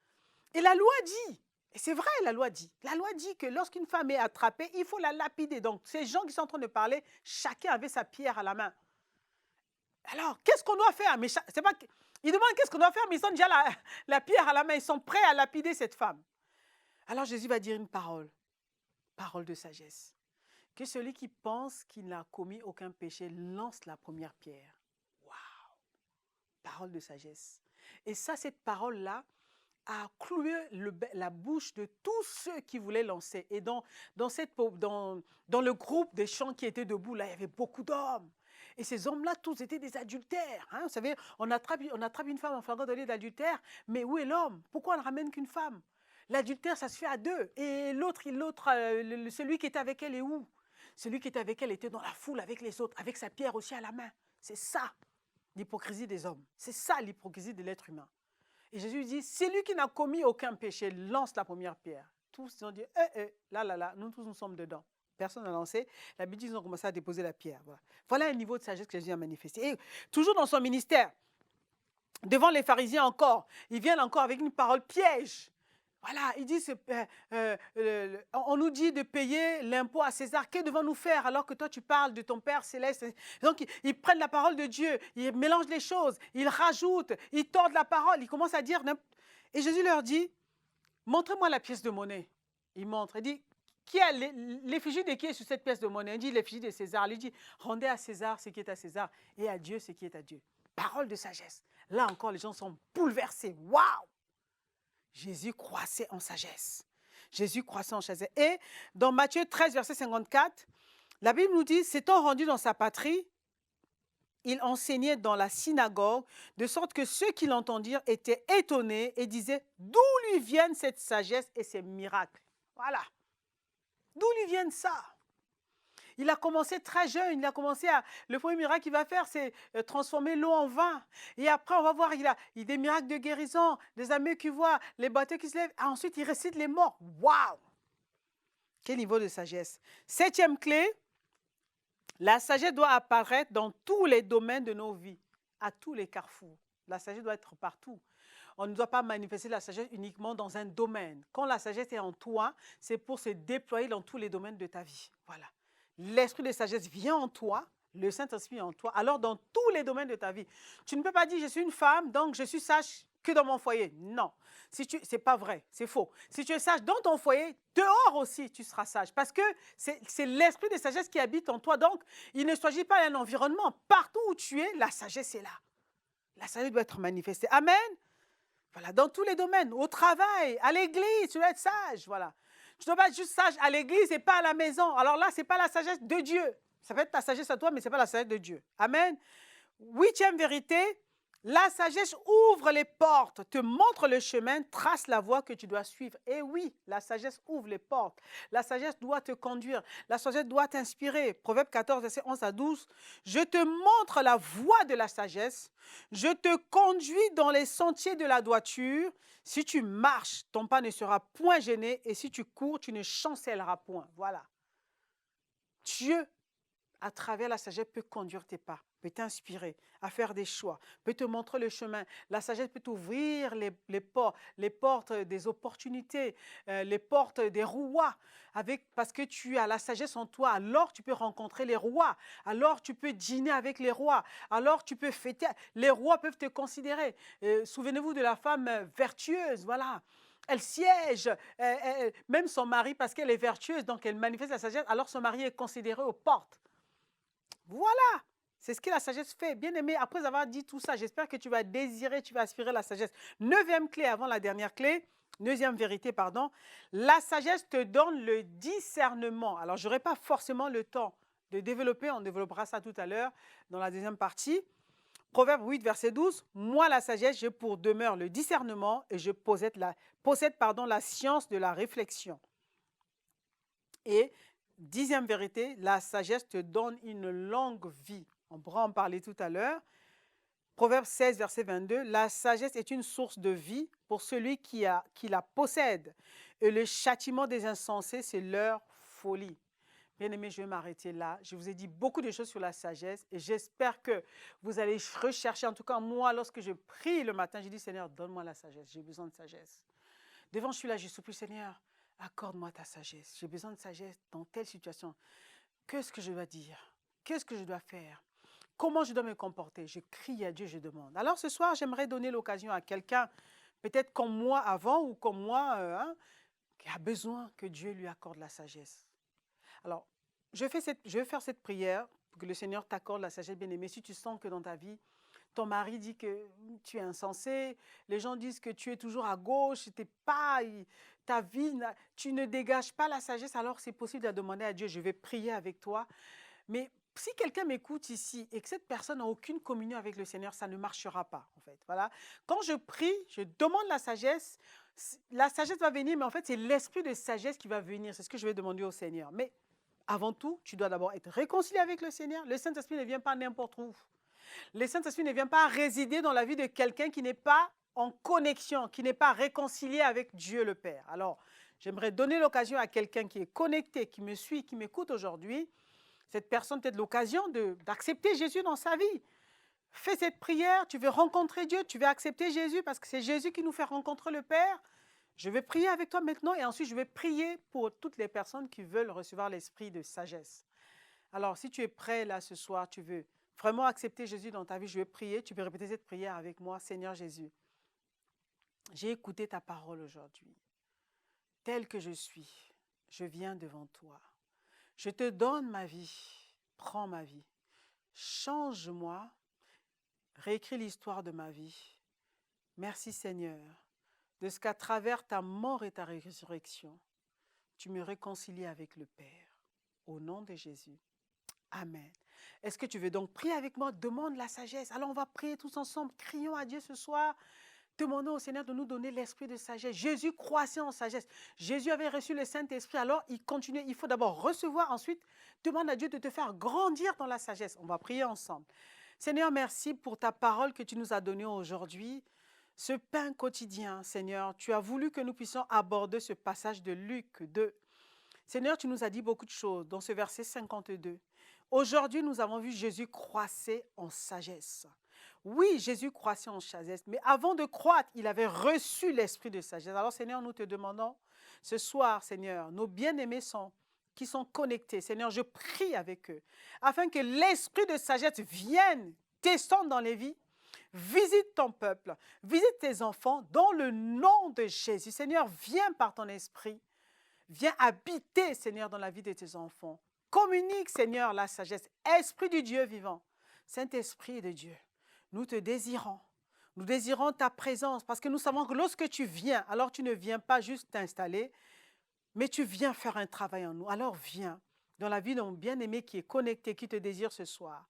Et la loi dit, et c'est vrai, la loi dit que lorsqu'une femme est attrapée, il faut la lapider. Donc, ces gens qui sont en train de parler, chacun avait sa pierre à la main. Alors, qu'est-ce qu'on doit faire? Mais c'est pas, ils demandent qu'est-ce qu'on doit faire, mais ils ont déjà la pierre à la main, ils sont prêts à lapider cette femme. Alors, Jésus va dire une parole de sagesse. Que celui qui pense qu'il n'a commis aucun péché lance la première pierre. Waouh! Parole de sagesse. Et ça, cette parole-là a cloué la bouche de tous ceux qui voulaient lancer. Et dans le groupe des gens qui étaient debout, là, il y avait beaucoup d'hommes. Et ces hommes-là, tous étaient des adultères. Hein? Vous savez, on attrape une femme en flagrant délit d'adultère, mais où est l'homme? Pourquoi on ne ramène qu'une femme? L'adultère, ça se fait à deux. Et l'autre, celui qui était avec elle est où? Celui qui était avec elle était dans la foule avec les autres, avec sa pierre aussi à la main. C'est ça, l'hypocrisie des hommes. C'est ça, l'hypocrisie de l'être humain. Et Jésus dit, celui qui n'a commis aucun péché lance la première pierre. Tous ont dit, là, nous tous nous sommes dedans. Personne n'a lancé. La Bible dit qu'ils ont commencé à déposer la pierre. Voilà un niveau de sagesse que Jésus a manifesté. Et toujours dans son ministère, devant les pharisiens encore, ils viennent encore avec une parole piège. Voilà, ils disent, on nous dit de payer l'impôt à César. Que devons-nous faire alors que toi tu parles de ton Père céleste? Donc ils prennent la parole de Dieu, ils mélangent les choses, ils rajoutent, ils tordent la parole, ils commencent à dire... Et Jésus leur dit, montrez-moi la pièce de monnaie. Il montre, il dit, qui a l'effigie de qui est sur cette pièce de monnaie? Il dit, l'effigie de César. Il dit, rendez à César ce qui est à César et à Dieu ce qui est à Dieu. Parole de sagesse. Là encore, les gens sont bouleversés. Waouh! Jésus croissait en sagesse. Jésus croissait en sagesse. Et dans Matthieu 13, verset 54, la Bible nous dit, s'étant rendu dans sa patrie, il enseignait dans la synagogue, de sorte que ceux qui l'entendirent étaient étonnés et disaient, d'où lui viennent cette sagesse et ces miracles? Voilà. D'où lui viennent ça? Il a commencé très jeune, le premier miracle qu'il va faire, c'est transformer l'eau en vin. Et après, on va voir, il a des miracles de guérison, des amis qui voient, les bateaux qui se lèvent. Ah, ensuite, il récite les morts. Waouh! Quel niveau de sagesse. 7e clé, la sagesse doit apparaître dans tous les domaines de nos vies, à tous les carrefours. La sagesse doit être partout. On ne doit pas manifester la sagesse uniquement dans un domaine. Quand la sagesse est en toi, c'est pour se déployer dans tous les domaines de ta vie. Voilà. L'esprit de sagesse vient en toi, le Saint-Esprit est en toi, alors dans tous les domaines de ta vie. Tu ne peux pas dire, je suis une femme, donc je suis sage que dans mon foyer. Non, ce n'est pas vrai, c'est faux. Si tu es sage dans ton foyer, dehors aussi, tu seras sage. Parce que c'est l'esprit de sagesse qui habite en toi. Donc, il ne s'agit pas d'un environnement. Partout où tu es, la sagesse est là. La sagesse doit être manifestée. Amen. Voilà, dans tous les domaines, au travail, à l'église, tu dois être sage, voilà. Tu ne dois pas être juste sage à l'église et pas à la maison. Alors là, ce n'est pas la sagesse de Dieu. Ça peut être ta sagesse à toi, mais ce n'est pas la sagesse de Dieu. Amen. 8e vérité, la sagesse ouvre les portes, te montre le chemin, trace la voie que tu dois suivre. Et oui, la sagesse ouvre les portes. La sagesse doit te conduire. La sagesse doit t'inspirer. Proverbe 14, verset 11 à 12. Je te montre la voie de la sagesse. Je te conduis dans les sentiers de la droiture. Si tu marches, ton pas ne sera point gêné. Et si tu cours, tu ne chancelleras point. Voilà. Dieu, à travers la sagesse, peut conduire tes pas, peut t'inspirer à faire des choix, peut te montrer le chemin. La sagesse peut t'ouvrir les portes des opportunités, les portes des rois. Parce que tu as la sagesse en toi, alors tu peux rencontrer les rois, alors tu peux dîner avec les rois, alors tu peux fêter. Les rois peuvent te considérer. Souvenez-vous de la femme vertueuse, voilà. Elle siège, même son mari, parce qu'elle est vertueuse, donc elle manifeste la sagesse, alors son mari est considéré aux portes. Voilà, c'est ce que la sagesse fait. Bien aimé, après avoir dit tout ça, j'espère que tu vas désirer, tu vas aspirer la sagesse. 9e clé avant la dernière clé, 9e vérité, pardon. La sagesse te donne le discernement. Alors, je n'aurai pas forcément le temps de développer, on développera ça tout à l'heure dans la deuxième partie. Proverbe 8, verset 12. Moi, la sagesse, j'ai pour demeure le discernement et je possède la science de la réflexion. Et 10e vérité, la sagesse te donne une longue vie. On pourra en parler tout à l'heure. Proverbe 16, verset 22, la sagesse est une source de vie pour celui qui la possède. Et le châtiment des insensés, c'est leur folie. Bien aimé, je vais m'arrêter là. Je vous ai dit beaucoup de choses sur la sagesse et j'espère que vous allez rechercher. En tout cas, moi, lorsque je prie le matin, je dis, Seigneur, donne-moi la sagesse. J'ai besoin de sagesse. Devant, je suis là, je supplie, Seigneur, accorde-moi ta sagesse. J'ai besoin de sagesse dans telle situation. Qu'est-ce que je dois dire? Qu'est-ce que je dois faire? Comment je dois me comporter? Je crie à Dieu, je demande. Alors ce soir, j'aimerais donner l'occasion à quelqu'un, peut-être comme moi avant ou comme moi, qui a besoin que Dieu lui accorde la sagesse. Alors, je vais faire cette prière pour que le Seigneur t'accorde la sagesse, bien-aimé. Si tu sens que dans ta vie, ton mari dit que tu es insensé, les gens disent que tu es toujours à gauche, ta vie, tu ne dégages pas la sagesse, alors c'est possible de demander à Dieu, je vais prier avec toi. Mais si quelqu'un m'écoute ici et que cette personne n'a aucune communion avec le Seigneur, ça ne marchera pas, en fait. Voilà. Quand je prie, je demande la sagesse va venir, mais en fait, c'est l'esprit de sagesse qui va venir. C'est ce que je vais demander au Seigneur. Mais avant tout, tu dois d'abord être réconcilié avec le Seigneur. Le Saint-Esprit ne vient pas n'importe où. Le Saint-Esprit ne vient pas résider dans la vie de quelqu'un qui n'est pas en connexion, qui n'est pas réconcilié avec Dieu le Père. Alors, j'aimerais donner l'occasion à quelqu'un qui est connecté, qui me suit, qui m'écoute aujourd'hui. Cette personne peut-être l'occasion d'accepter Jésus dans sa vie. Fais cette prière, tu veux rencontrer Dieu, tu veux accepter Jésus parce que c'est Jésus qui nous fait rencontrer le Père. Je vais prier avec toi maintenant et ensuite je vais prier pour toutes les personnes qui veulent recevoir l'esprit de sagesse. Alors, si tu es prêt là ce soir, tu veux vraiment accepter Jésus dans ta vie, je vais prier. Tu peux répéter cette prière avec moi. Seigneur Jésus, j'ai écouté ta parole aujourd'hui. Tel que je suis, je viens devant toi. Je te donne ma vie. Prends ma vie. Change-moi. Réécris l'histoire de ma vie. Merci Seigneur, de ce qu'à travers ta mort et ta résurrection, tu me réconcilies avec le Père. Au nom de Jésus. Amen. Est-ce que tu veux donc prier avec moi? Demande la sagesse. Alors on va prier tous ensemble. Crions à Dieu ce soir. Demandons au Seigneur de nous donner l'esprit de sagesse. Jésus croissait en sagesse. Jésus avait reçu le Saint-Esprit. Alors il continuait. Il faut d'abord recevoir. Ensuite, demande à Dieu de te faire grandir dans la sagesse. On va prier ensemble. Seigneur, merci pour ta parole que tu nous as donnée aujourd'hui. Ce pain quotidien, Seigneur, tu as voulu que nous puissions aborder ce passage de Luc 2. Seigneur, tu nous as dit beaucoup de choses dans ce verset 52. Aujourd'hui, nous avons vu Jésus croisser en sagesse. Oui, Jésus croissait en sagesse, mais avant de croître, il avait reçu l'esprit de sagesse. Alors, Seigneur, nous te demandons ce soir, Seigneur, nos bien-aimés qui sont connectés. Seigneur, je prie avec eux, afin que l'esprit de sagesse vienne, descende dans les vies. Visite ton peuple, visite tes enfants dans le nom de Jésus. Seigneur, viens par ton esprit. Viens habiter, Seigneur, dans la vie de tes enfants. Communique, Seigneur, la sagesse. Esprit du Dieu vivant, Saint-Esprit de Dieu, nous te désirons. Nous désirons ta présence parce que nous savons que lorsque tu viens, alors tu ne viens pas juste t'installer, mais tu viens faire un travail en nous. Alors viens dans la vie de mon bien-aimé qui est connecté, qui te désire ce soir.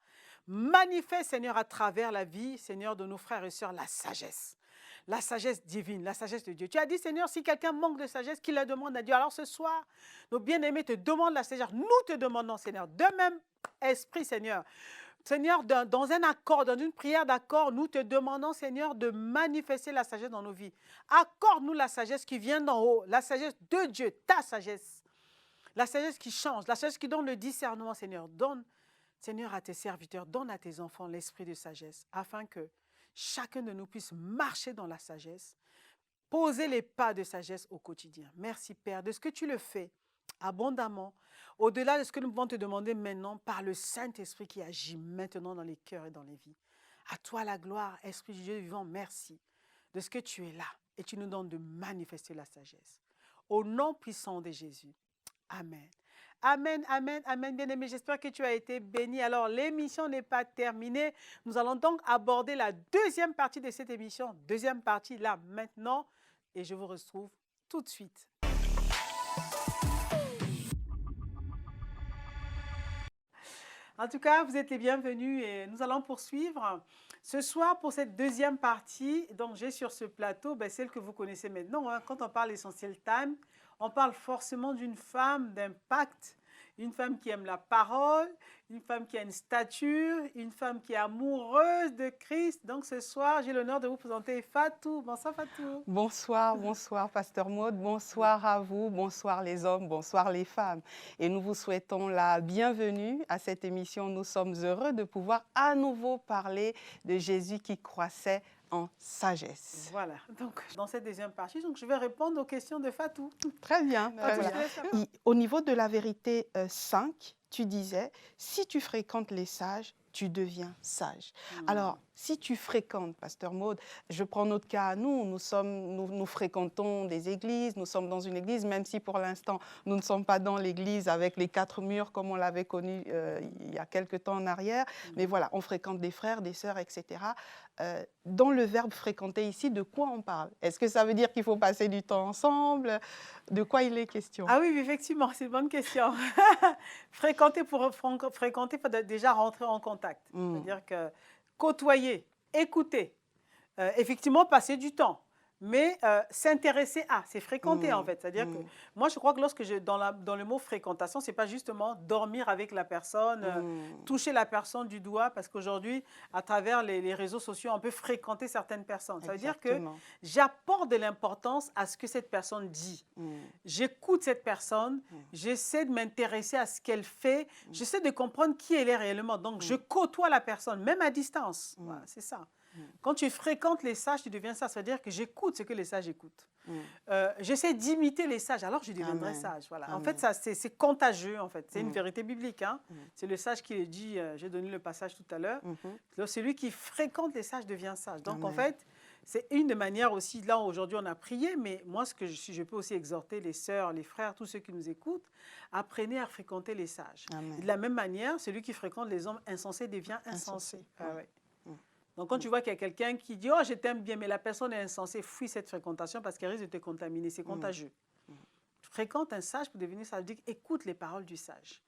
Manifeste, Seigneur, à travers la vie, Seigneur, de nos frères et sœurs, la sagesse divine, la sagesse de Dieu. Tu as dit, Seigneur, si quelqu'un manque de sagesse, qu'il la demande à Dieu. Alors ce soir, nos bien-aimés te demandent la sagesse. Nous te demandons, Seigneur, de même esprit, Seigneur. Seigneur, dans un accord, dans une prière d'accord, nous te demandons, Seigneur, de manifester la sagesse dans nos vies. Accorde-nous la sagesse qui vient d'en haut, la sagesse de Dieu, ta sagesse. La sagesse qui change, la sagesse qui donne le discernement, Seigneur. Donne, Seigneur, à tes serviteurs, donne à tes enfants l'esprit de sagesse, afin que chacun de nous puisse marcher dans la sagesse, poser les pas de sagesse au quotidien. Merci, Père, de ce que tu le fais abondamment, au-delà de ce que nous pouvons te demander maintenant par le Saint-Esprit qui agit maintenant dans les cœurs et dans les vies. À toi la gloire, Esprit du Dieu vivant, merci de ce que tu es là et tu nous donnes de manifester la sagesse. Au nom puissant de Jésus. Amen. Amen, amen, amen, bien-aimé. J'espère que tu as été béni. Alors, l'émission n'est pas terminée. Nous allons donc aborder la deuxième partie de cette émission. Deuxième partie, là, maintenant. Et je vous retrouve tout de suite. En tout cas, vous êtes les bienvenus et nous allons poursuivre. Ce soir, pour cette deuxième partie, donc j'ai sur ce plateau celle que vous connaissez maintenant. Quand on parle Essentiel Time, on parle forcément d'une femme d'impact, une femme qui aime la parole, une femme qui a une stature, une femme qui est amoureuse de Christ. Donc ce soir, j'ai l'honneur de vous présenter Fatou. Bonsoir Fatou. Bonsoir, bonsoir Pasteur Maud, bonsoir à vous, bonsoir les hommes, bonsoir les femmes. Et nous vous souhaitons la bienvenue à cette émission. Nous sommes heureux de pouvoir à nouveau parler de Jésus qui croissait en sagesse. Voilà, donc dans cette deuxième partie, donc, je vais répondre aux questions de Fatou. Très bien. Fatou, voilà. Au niveau de la vérité 5, tu disais, si tu fréquentes les sages, tu deviens sage. Alors, si tu fréquentes, Pasteur Maud, je prends notre cas à nous, nous fréquentons des églises, nous sommes dans une église, même si pour l'instant, nous ne sommes pas dans l'église avec les 4 murs comme on l'avait connu il y a quelque temps en arrière, mais voilà, on fréquente des frères, des sœurs, etc. Dans le verbe fréquenter ici, de quoi on parle? Est-ce que ça veut dire qu'il faut passer du temps ensemble? De quoi il est question? Ah oui, effectivement, c'est une bonne question. Fréquenter, il faut déjà rentrer en contact. C'est-à-dire que côtoyer, écouter, effectivement passer du temps. Mais s'intéresser à, c'est fréquenter en fait. C'est-à-dire que moi, je crois que dans le mot fréquentation, ce n'est pas justement dormir avec la personne, toucher la personne du doigt, parce qu'aujourd'hui, à travers les réseaux sociaux, on peut fréquenter certaines personnes. Ça veut dire que j'apporte de l'importance à ce que cette personne dit. J'écoute cette personne, j'essaie de m'intéresser à ce qu'elle fait, j'essaie de comprendre qui elle est réellement. Donc, je côtoie la personne, même à distance. Voilà, c'est ça. Quand tu fréquentes les sages, tu deviens sage. Ça veut dire que j'écoute ce que les sages écoutent. J'essaie d'imiter les sages, alors je deviendrai sage. Voilà. En fait, c'est contagieux. En fait. C'est une vérité biblique. Hein. C'est le sage qui le dit, j'ai donné le passage tout à l'heure. Celui qui fréquente les sages devient sage. Donc, en fait, c'est une des manières aussi, là aujourd'hui on a prié, mais moi je peux aussi exhorter les sœurs, les frères, tous ceux qui nous écoutent, apprenez à fréquenter les sages. De la même manière, celui qui fréquente les hommes insensés devient insensé. Donc, quand tu vois qu'il y a quelqu'un qui dit « Oh, je t'aime bien », mais la personne est insensée, fuis cette fréquentation parce qu'elle risque de te contaminer. C'est contagieux. Fréquente un sage pour devenir sage. Écoute les paroles du sage.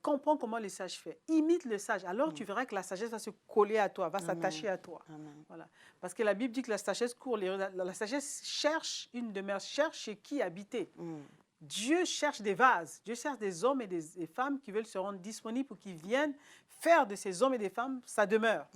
Comprends comment le sage fait. Imite le sage. Alors, tu verras que la sagesse va se coller à toi, va s'attacher à toi. Voilà. Parce que la Bible dit que la sagesse court. La sagesse cherche une demeure, cherche chez qui habiter. Dieu cherche des vases. Dieu cherche des hommes et des femmes qui veulent se rendre disponibles pour qu'ils viennent faire de ces hommes et des femmes sa demeure.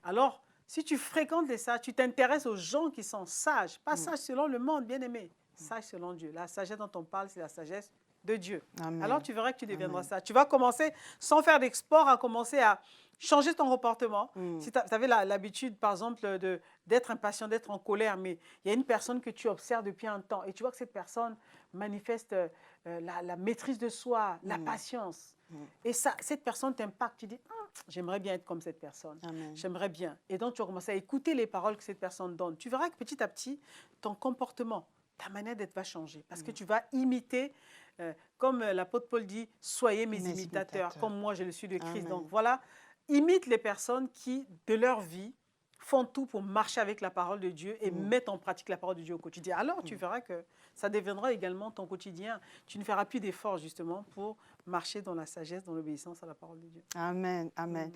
Alors, si tu fréquentes les sages, tu t'intéresses aux gens qui sont sages. Pas sages selon le monde, bien-aimé. Sages selon Dieu. La sagesse dont on parle, c'est la sagesse de Dieu. Amen. Alors tu verras que tu deviendras Amen. ça. Tu vas commencer, sans faire d'export, à commencer à changer ton comportement. Si tu avais l'habitude, par exemple, d'être impatient, d'être en colère, mais il y a une personne que tu observes depuis un temps et tu vois que cette personne manifeste la maîtrise de soi, la patience. Et ça, cette personne t'impacte. Tu dis, j'aimerais bien être comme cette personne. Amen. J'aimerais bien. Et donc, tu vas commencer à écouter les paroles que cette personne donne. Tu verras que petit à petit, ton comportement, ta manière d'être va changer. Parce que tu vas imiter, comme l'apôtre Paul dit, soyez mes imitateurs, comme moi je le suis de Christ. Amen. Donc voilà, imite les personnes qui, de leur vie, font tout pour marcher avec la parole de Dieu et mettent en pratique la parole de Dieu au quotidien. Alors, tu verras que ça deviendra également ton quotidien. Tu ne feras plus d'efforts, justement, pour marcher dans la sagesse, dans l'obéissance à la parole de Dieu. Amen, amen.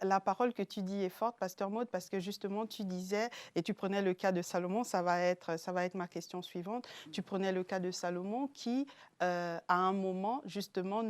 La parole que tu dis est forte, Pasteur Maud, parce que justement, tu disais, et tu prenais le cas de Salomon, ça va être ma question suivante. Tu prenais le cas de Salomon qui, à un moment, justement,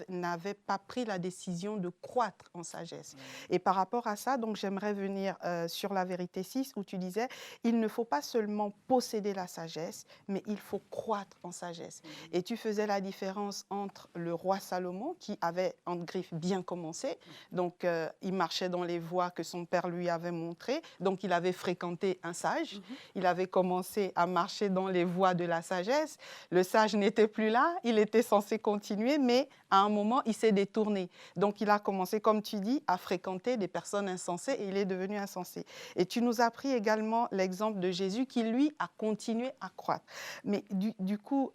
n'avait pas pris la décision de croître en sagesse. Et par rapport à ça, donc j'aimerais venir sur la vérité 6, où tu disais, il ne faut pas seulement posséder la sagesse, mais il faut croître en sagesse. Et tu faisais la différence entre le roi Salomon, qui avait, entre griffes, bien commencé. Donc, il marchait dans les voies que son père lui avait montrées. Donc, il avait fréquenté un sage. Il avait commencé à marcher dans les voies de la sagesse. Le sage n'était plus là. Il était censé continuer, mais à un moment, il s'est détourné. Donc, il a commencé, comme tu dis, à fréquenter des personnes insensées et il est devenu insensé. Et tu nous as pris également l'exemple de Jésus qui, lui, a continué à croître. Mais du coup,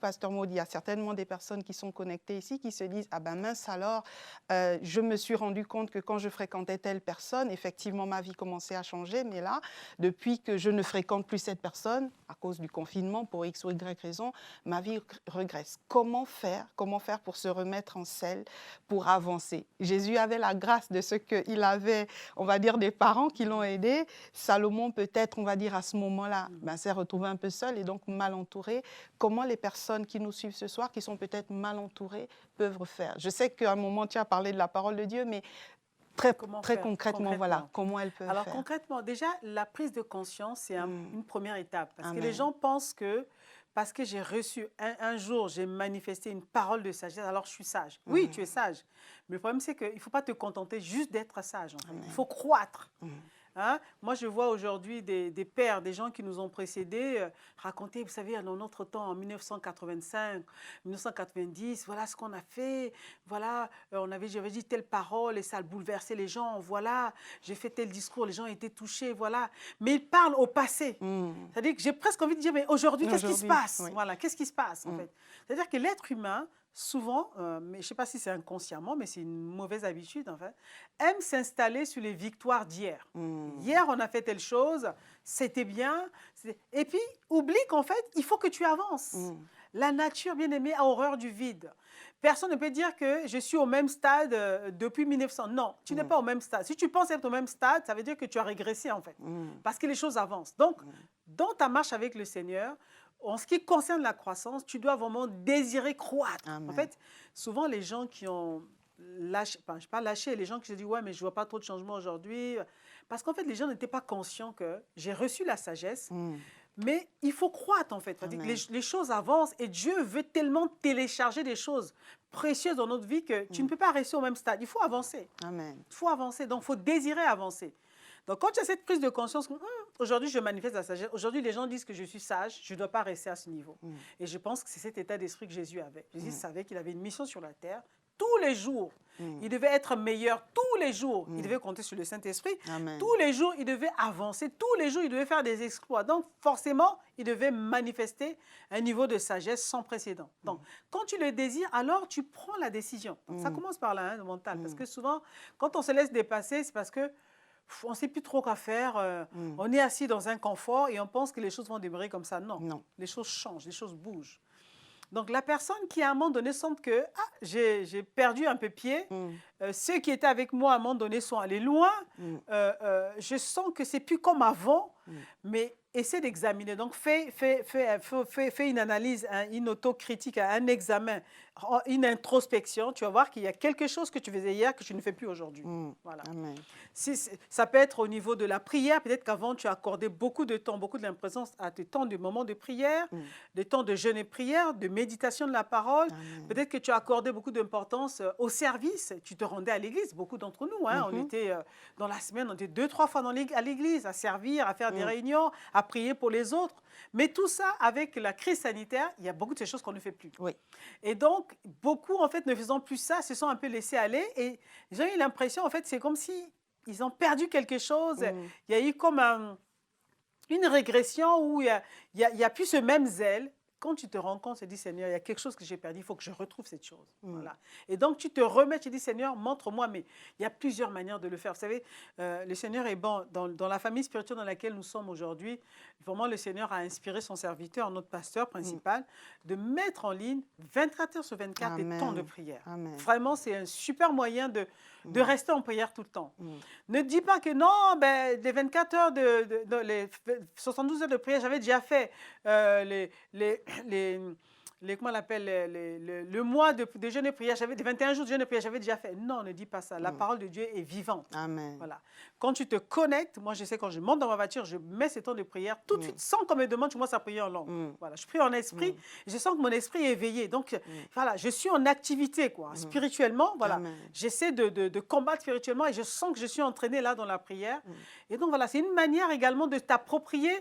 Pasteur Maud, il y a certainement des personnes qui sont connectées ici qui se disent « Ah ben mince alors, je me suis rendu compte que quand je fréquentais telle personne, effectivement ma vie commençait à changer, mais là, depuis que je ne fréquente plus cette personne, à cause du confinement, pour X ou Y raison, ma vie regresse. » Comment faire pour se remettre en selle, pour avancer? Jésus avait la grâce de ce qu'il avait, on va dire, des parents qui l'ont aidé. Salomon, peut-être, on va dire, à ce moment-là, s'est retrouvé un peu seul et donc mal entouré. Comment les personnes qui nous suivent ce soir, qui sont peut-être mal entourées, peuvent faire? Je sais qu'à un moment, tu as parlé de la parole de Dieu, mais très concrètement, voilà, comment elles peuvent Alors, faire? concrètement, déjà, la prise de conscience, c'est une première étape. Parce Amen. que les gens pensent que parce que j'ai reçu, un jour, j'ai manifesté une parole de sagesse, alors je suis sage. Oui, tu es sage. Mais le problème, c'est qu'il ne faut pas te contenter juste d'être sage. En fait. Il faut croître. Hein? Moi, je vois aujourd'hui des pères, des gens qui nous ont précédés, raconter, vous savez, dans notre temps, en 1985, 1990, voilà ce qu'on a fait, voilà, j'avais dit telle parole et ça a bouleversé les gens, voilà, j'ai fait tel discours, les gens étaient touchés, voilà. Mais ils parlent au passé. C'est-à-dire que j'ai presque envie de dire, mais aujourd'hui, qu'est-ce qui se passe? Voilà, qu'est-ce qui se passe, en fait? C'est-à-dire que l'être humain, souvent, mais je ne sais pas si c'est inconsciemment, mais c'est une mauvaise habitude, en fait, aime s'installer sur les victoires d'hier. Hier, on a fait telle chose, c'était bien. Et puis, oublie qu'en fait, il faut que tu avances. La nature, bien aimée, a horreur du vide. Personne ne peut dire que je suis au même stade depuis 1900. Non, tu n'es pas au même stade. Si tu penses être au même stade, ça veut dire que tu as régressé, en fait. Parce que les choses avancent. Donc, dans ta marche avec le Seigneur, en ce qui concerne la croissance, tu dois vraiment désirer croître. Amen. En fait, souvent, les gens qui ont lâché, enfin, je ne sais pas lâché, les gens qui se disent « ouais, mais je ne vois pas trop de changement aujourd'hui ». Parce qu'en fait, les gens n'étaient pas conscients que j'ai reçu la sagesse, mais il faut croître, en fait. Les choses avancent et Dieu veut tellement télécharger des choses précieuses dans notre vie que tu ne peux pas rester au même stade. Il faut avancer. Amen. Il faut avancer, donc il faut désirer avancer. Donc, quand tu as cette prise de conscience, aujourd'hui, je manifeste la sagesse. Aujourd'hui, les gens disent que je suis sage, je ne dois pas rester à ce niveau. Et je pense que c'est cet état d'esprit que Jésus avait. Jésus savait qu'il avait une mission sur la terre. Tous les jours, il devait être meilleur. Tous les jours, il devait compter sur le Saint-Esprit. Tous les jours, il devait avancer. Tous les jours, il devait faire des exploits. Donc, forcément, il devait manifester un niveau de sagesse sans précédent. Donc, quand tu le désires, alors tu prends la décision. Donc, ça commence par là, le mental. Parce que souvent, quand on se laisse dépasser, c'est parce que on ne sait plus trop quoi faire, on est assis dans un confort et on pense que les choses vont demeurer comme ça. Non, les choses changent, les choses bougent. Donc, la personne qui, à un moment donné, sent que j'ai perdu un peu pied, ceux qui étaient avec moi à un moment donné sont allés loin. Je sens que c'est plus comme avant, mais essaie d'examiner. Donc, fais une analyse, une autocritique, un examen, une introspection. Tu vas voir qu'il y a quelque chose que tu faisais hier que tu ne fais plus aujourd'hui. Voilà. Amen. Ça peut être au niveau de la prière. Peut-être qu'avant, tu accordais beaucoup de temps, beaucoup de l'importance à tes temps de moments de prière, des temps de jeûne et prière, de méditation de la parole. Peut-être que tu accordais beaucoup d'importance au service. Tu te rendais à l'église. Beaucoup d'entre nous, hein, on était dans la semaine, on était 2-3 fois à l'église, à servir, à faire des réunions, à prier pour les autres. Mais tout ça, avec la crise sanitaire, il y a beaucoup de ces choses qu'on ne fait plus. Oui. Et donc, beaucoup, en fait, ne faisant plus ça, se sont un peu laissés aller. Et ils ont eu l'impression, en fait, c'est comme si ils ont perdu quelque chose. Il y a eu comme une régression où il y a plus ce même zèle. Quand tu te rends compte, tu te dis, Seigneur, il y a quelque chose que j'ai perdu, il faut que je retrouve cette chose. Voilà. Et donc, tu te remets, tu dis, Seigneur, montre-moi, mais il y a plusieurs manières de le faire. Vous savez, le Seigneur est bon. Dans la famille spirituelle dans laquelle nous sommes aujourd'hui, vraiment, le Seigneur a inspiré son serviteur, notre pasteur principal, de mettre en ligne 24 heures sur 24 des temps de prière. Amen. Vraiment, c'est un super moyen de rester en prière tout le temps. Ne dis pas que non, ben, les 24 heures, les 72 heures de prière, j'avais déjà fait comment on l'appelle, le mois de jeûne et prière, j'avais 21 jours de jeûne et prière, j'avais déjà fait. Non, ne dis pas ça. La parole de Dieu est vivante. Amen. Voilà. Quand tu te connectes, moi je sais, quand je monte dans ma voiture, je mets ces temps de prière, tout de suite, sans qu'on me demande, je commence à prier en langue. Voilà. Je prie en esprit, je sens que mon esprit est éveillé. Donc, voilà, je suis en activité, quoi. Spirituellement, voilà. J'essaie de combattre spirituellement et je sens que je suis entraînée là dans la prière. Et donc, voilà, c'est une manière également de t'approprier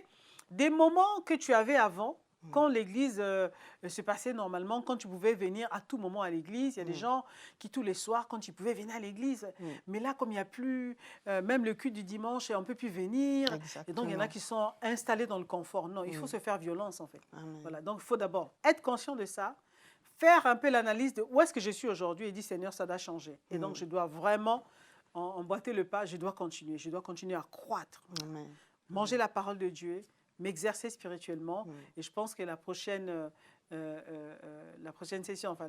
des moments que tu avais avant. Quand l'église se passait normalement, quand tu pouvais venir à tout moment à l'église, il y a des gens qui tous les soirs, quand ils pouvaient venir à l'église, mais là, comme il n'y a plus, même le culte du dimanche, on ne peut plus venir. Exactement. Et donc, il y en a qui sont installés dans le confort. Non, il faut se faire violence, en fait. Voilà, donc, il faut d'abord être conscient de ça, faire un peu l'analyse de où est-ce que je suis aujourd'hui et dire, Seigneur, ça doit changer. Et donc, je dois vraiment emboîter le pas, je dois continuer à croître. Manger la parole de Dieu, m'exercer spirituellement. Et je pense que la prochaine session, enfin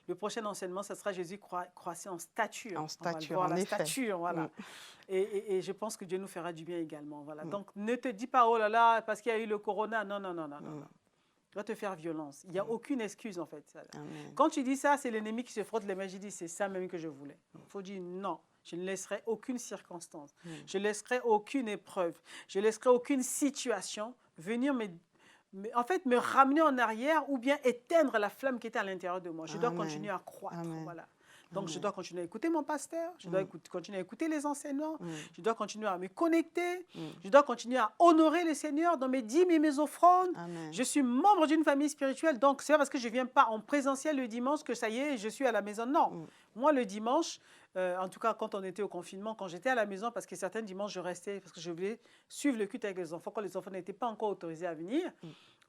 le prochain enseignement, ça sera Jésus croissait en stature. En stature, on va le voir, en la effet. stature, voilà. Et je pense que Dieu nous fera du bien également. Voilà. Donc, ne te dis pas, oh là là, parce qu'il y a eu le corona. Non, non, non, non, non. Tu vas te faire violence. Il n'y a aucune excuse, en fait. Quand tu dis ça, c'est l'ennemi qui se frotte les mains. Je dis, c'est ça même que je voulais. Il faut dire non. Je ne laisserai aucune circonstance. Je ne laisserai aucune épreuve. Je ne laisserai aucune situation venir me ramener en arrière ou bien éteindre la flamme qui était à l'intérieur de moi. Je dois continuer à croître. Voilà. Donc, je dois continuer à écouter mon pasteur, je dois continuer à écouter les enseignants, je dois continuer à me connecter, je dois continuer à honorer le Seigneur dans mes dîmes et mes offrandes. Je suis membre d'une famille spirituelle, donc c'est pas parce que je ne viens pas en présentiel le dimanche que ça y est, je suis à la maison. Non. Moi, le dimanche, en tout cas, quand on était au confinement, quand j'étais à la maison, parce que certains dimanches, je restais, parce que je voulais suivre le culte avec les enfants, quand les enfants n'étaient pas encore autorisés à venir,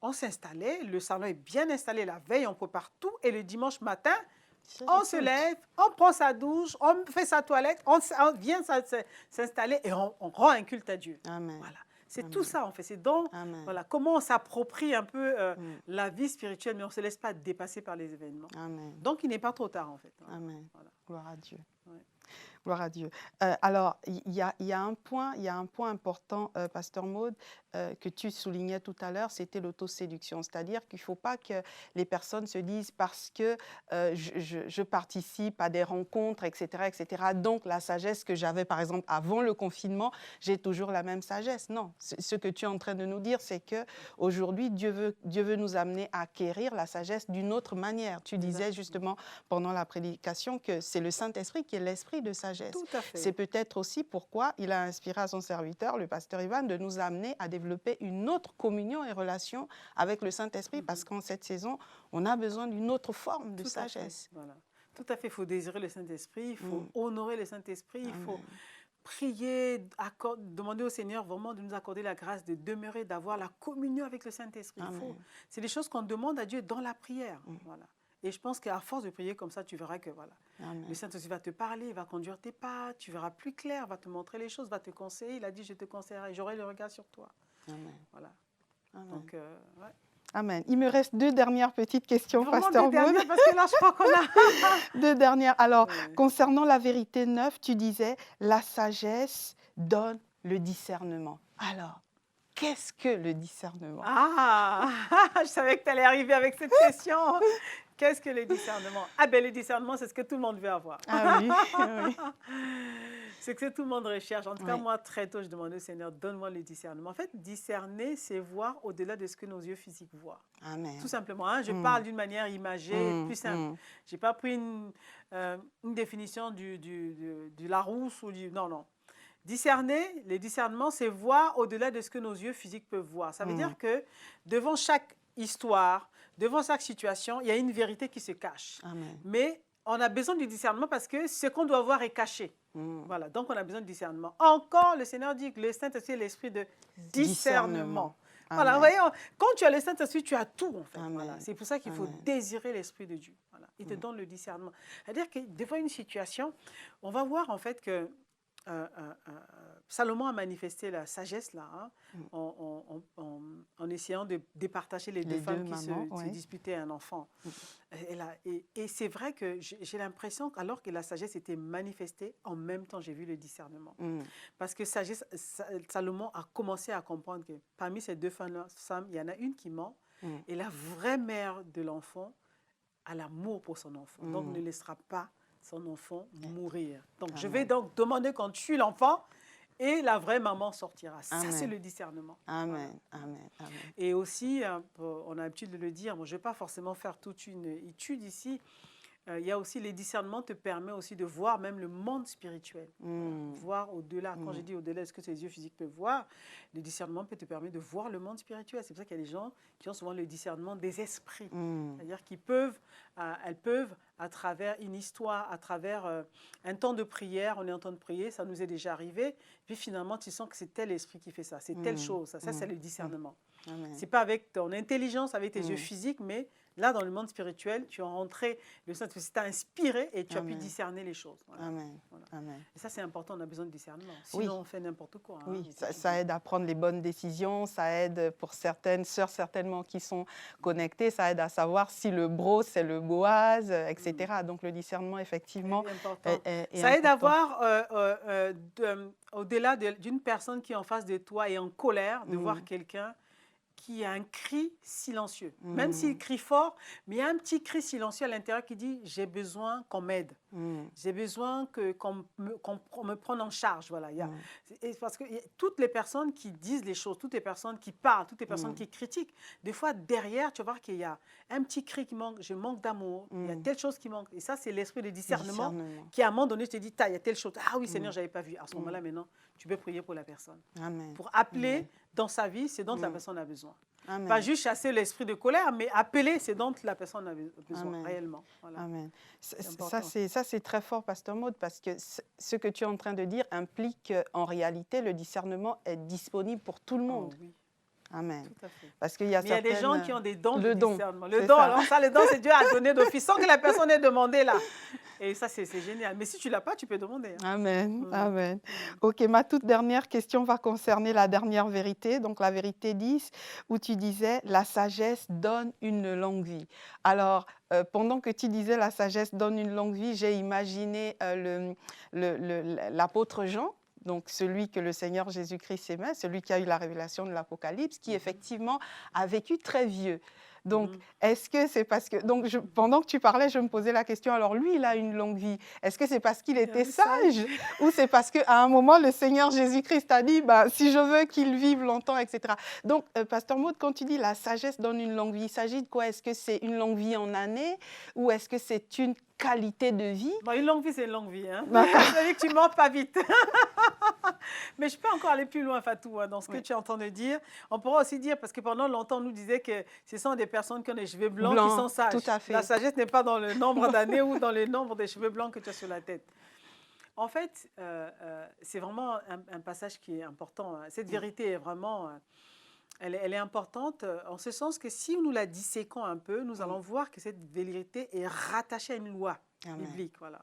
on s'installait, le salon est bien installé la veille, on prépare tout, et le dimanche matin, on se lève, on prend sa douche, on fait sa toilette, on vient s'installer et on rend un culte à Dieu. Voilà. C'est tout ça, en fait. C'est donc voilà, comment on s'approprie un peu la vie spirituelle, mais on ne se laisse pas dépasser par les événements. Donc, il n'est pas trop tard, en fait. Amen. Voilà. Gloire à Dieu. Ouais. Gloire à Dieu. Alors, il y a un point important, Pasteur Maud, que tu soulignais tout à l'heure, c'était l'autoséduction. C'est-à-dire qu'il ne faut pas que les personnes se disent parce que je participe à des rencontres, etc., donc la sagesse que j'avais, par exemple, avant le confinement, j'ai toujours la même sagesse. Non, ce que tu es en train de nous dire, c'est qu'aujourd'hui, Dieu veut nous amener à acquérir la sagesse d'une autre manière. Tu disais justement pendant la prédication que c'est le Saint-Esprit qui est l'esprit de sagesse. Tout à fait. C'est peut-être aussi pourquoi il a inspiré à son serviteur, le pasteur Ivan, de nous amener à développer une autre communion et relation avec le Saint-Esprit, parce qu'en cette saison, on a besoin d'une autre forme de sagesse. Voilà. Tout à fait, il faut désirer le Saint-Esprit, il faut honorer le Saint-Esprit, il faut prier, demander au Seigneur vraiment de nous accorder la grâce de demeurer, d'avoir la communion avec le Saint-Esprit. C'est des choses qu'on demande à Dieu dans la prière. Voilà. Et je pense qu'à force de prier comme ça, tu verras que voilà, le Saint-Esprit va te parler, il va conduire tes pas, tu verras plus clair, va te montrer les choses, va te conseiller. Il a dit, je te conseillerai, j'aurai le regard sur toi. Voilà. Donc, Amen. Il me reste 2 dernières petites questions, Vraiment pasteur deux Maud. dernières, parce que là, je crois qu'on a... 2 dernières. Alors, Ouais. concernant la vérité 9, tu disais, la sagesse donne le discernement. Alors, qu'est-ce que le discernement? Ah, je savais que tu allais arriver avec cette question. Qu'est-ce que le discernement? Ah ben le discernement, c'est ce que tout le monde veut avoir. Ah oui, oui. C'est ce que tout le monde recherche. En tout cas, Oui. moi, très tôt, je demandais au Seigneur, donne-moi le discernement. En fait, discerner, c'est voir au-delà de ce que nos yeux physiques voient. Amen. Tout simplement, hein. Je Mm. parle d'une manière imagée, Mm, plus simple. mm. Je n'ai pas pris une définition du Larousse ou du... Non, non. Discerner, le discernement, c'est voir au-delà de ce que nos yeux physiques peuvent voir. Ça veut dire que devant chaque histoire, devant chaque situation, il y a une vérité qui se cache. Amen. Mais on a besoin du discernement parce que ce qu'on doit voir est caché. Mm. Voilà, donc on a besoin de discernement. Encore, le Seigneur dit que le Saint-Esprit est l'esprit de discernement. Voilà, Amen. voyez, quand tu as le Saint-Esprit, tu as tout en fait. Amen. Voilà. C'est pour ça qu'il faut Amen. désirer l'Esprit de Dieu. Voilà. Il te donne le discernement. C'est-à-dire que devant une situation, on va voir en fait que Salomon a manifesté la sagesse là, hein, en essayant de départager les deux femmes qui se disputaient un enfant. Et c'est vrai que j'ai l'impression qu'alors que la sagesse était manifestée, en même temps j'ai vu le discernement. Parce que Salomon a commencé à comprendre que parmi ces deux femmes, il y en a une qui ment, et la vraie mère de l'enfant a l'amour pour son enfant, donc ne laissera pas son enfant mourir. Donc, je vais donc demander qu'on tue l'enfant et la vraie maman sortira. Amen. Ça, c'est le discernement. Amen. Voilà. Amen. Amen. Et aussi, on a l'habitude de le dire, moi, je ne vais pas forcément faire toute une étude ici. Il y a aussi les discernements te permet aussi de voir même le monde spirituel. Voir au-delà. Quand je dis au-delà de ce que tes yeux physiques peuvent voir, le discernement peut te permettre de voir le monde spirituel. C'est pour ça qu'il y a des gens qui ont souvent le discernement des esprits. C'est-à-dire qu'ils peuvent, elles peuvent, à travers une histoire, à travers un temps de prière, on est en train de prier, ça nous est déjà arrivé, puis finalement tu sens que c'est tel esprit qui fait ça, c'est telle chose. Ça c'est le discernement. Ce n'est pas avec ton intelligence, avec tes yeux physiques, mais là, dans le monde spirituel, tu es rentré, le Saint-Esprit t'a inspiré et tu as pu discerner les choses. Voilà. Amen. Voilà. Amen. Et ça, c'est important, on a besoin de discernement. Sinon, on fait n'importe quoi. Hein, oui, ça aide à prendre les bonnes décisions, ça aide pour certaines sœurs certainement qui sont connectées, ça aide à savoir si le bro, c'est le Boaz, etc. Donc, le discernement, effectivement, est ça aide important. à voir, au-delà d'une personne qui est en face de toi et en colère, de voir quelqu'un qui a un cri silencieux. Même s'il crie fort, mais il y a un petit cri silencieux à l'intérieur qui dit « j'ai besoin qu'on m'aide, j'ai besoin qu'on me prenne en charge ». Voilà. Parce que toutes les personnes qui disent les choses, toutes les personnes qui parlent, toutes les personnes qui critiquent, des fois derrière, tu vas voir qu'il y a un petit cri qui manque, je manque d'amour, il y a telle chose qui manque. Et ça, c'est l'esprit de discernement qui, à un moment donné, te dit, il y a telle chose. Ah oui, Seigneur, je n'avais pas vu. À ce moment-là, maintenant, tu peux prier pour la personne. Amen. Pour appeler dans sa vie ce dont la personne a besoin. Amen. Pas juste chasser l'esprit de colère, mais appeler ce dont la personne a besoin réellement. Voilà. Amen. Ça, c'est très fort, Pasteur Maud, parce que ce que tu es en train de dire implique qu'en réalité, le discernement est disponible pour tout le monde. Oh, oui. Amen. Tout à fait. Parce qu'il y a Mais il y a des gens qui ont des dons de discernement. Le don, ça. alors ça, le don, c'est Dieu à donner d'office sans que la personne ait demandé là. Et ça, c'est génial. Mais si tu ne l'as pas, tu peux demander. Hein. Amen. Amen. Ok, ma toute dernière question va concerner la dernière vérité, donc la vérité 10, où tu disais « la sagesse donne une longue vie ». Alors, pendant que tu disais « la sagesse donne une longue vie », j'ai imaginé l'apôtre Jean, donc celui que le Seigneur Jésus-Christ aimait, celui qui a eu la révélation de l'Apocalypse, qui effectivement a vécu très vieux. Donc, est-ce que c'est parce que... Donc, pendant que tu parlais, je me posais la question, alors lui, il a une longue vie. Est-ce que c'est parce qu'il était sage ou c'est parce qu'à un moment, le Seigneur Jésus-Christ a dit, si je veux qu'il vive longtemps, etc. Donc, Pasteur Maud, quand tu dis la sagesse donne une longue vie, il s'agit de quoi? Est-ce que c'est une longue vie en années ou est-ce que c'est une qualité de vie? Une longue vie, c'est une longue vie. Hein? C'est-à-dire que tu ne mords pas vite. Mais je peux encore aller plus loin, Fatou, dans ce que tu es en train de dire. On pourra aussi dire, parce que pendant longtemps, on nous disait que ce sont des personnes qui ont des cheveux blancs qui sont sages. Tout à fait. La sagesse n'est pas dans le nombre d'années ou dans le nombre des cheveux blancs que tu as sur la tête. En fait, c'est vraiment un passage qui est important. Cette vérité est vraiment... Elle est importante en ce sens que si nous la disséquons un peu, nous allons voir que cette vérité est rattachée à une loi biblique. Voilà.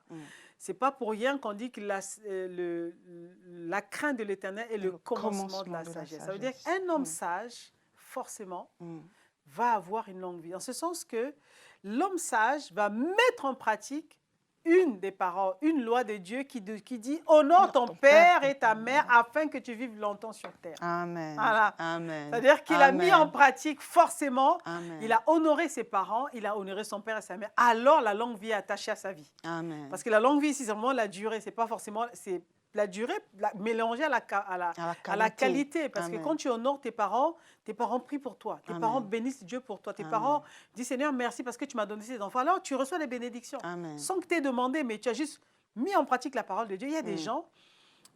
Ce n'est pas pour rien qu'on dit que la crainte de l'Éternel est le commencement de la sagesse. Ça veut dire qu'un homme sage, forcément, va avoir une longue vie. En ce sens que l'homme sage va mettre en pratique une des paroles, une loi de Dieu qui dit « Honore ton père et ta mère afin que tu vives longtemps sur terre. » Amen. Voilà. Amen. C'est-à-dire qu'il a mis en Amen. pratique forcément, Amen. il a honoré ses parents, il a honoré son père et sa mère. Alors la longue vie est attachée à sa vie. Amen. Parce que la longue vie, c'est vraiment la durée, c'est pas forcément, c'est la durée mélangée à la qualité. Parce que Amen. quand tu honores tes parents prient pour toi. Tes Amen. parents bénissent Dieu pour toi. Tes Amen. parents disent Seigneur, merci parce que tu m'as donné ces enfants. Alors tu reçois des bénédictions. Amen. Sans que tu aies demandé, mais tu as juste mis en pratique la parole de Dieu. Il y a des gens,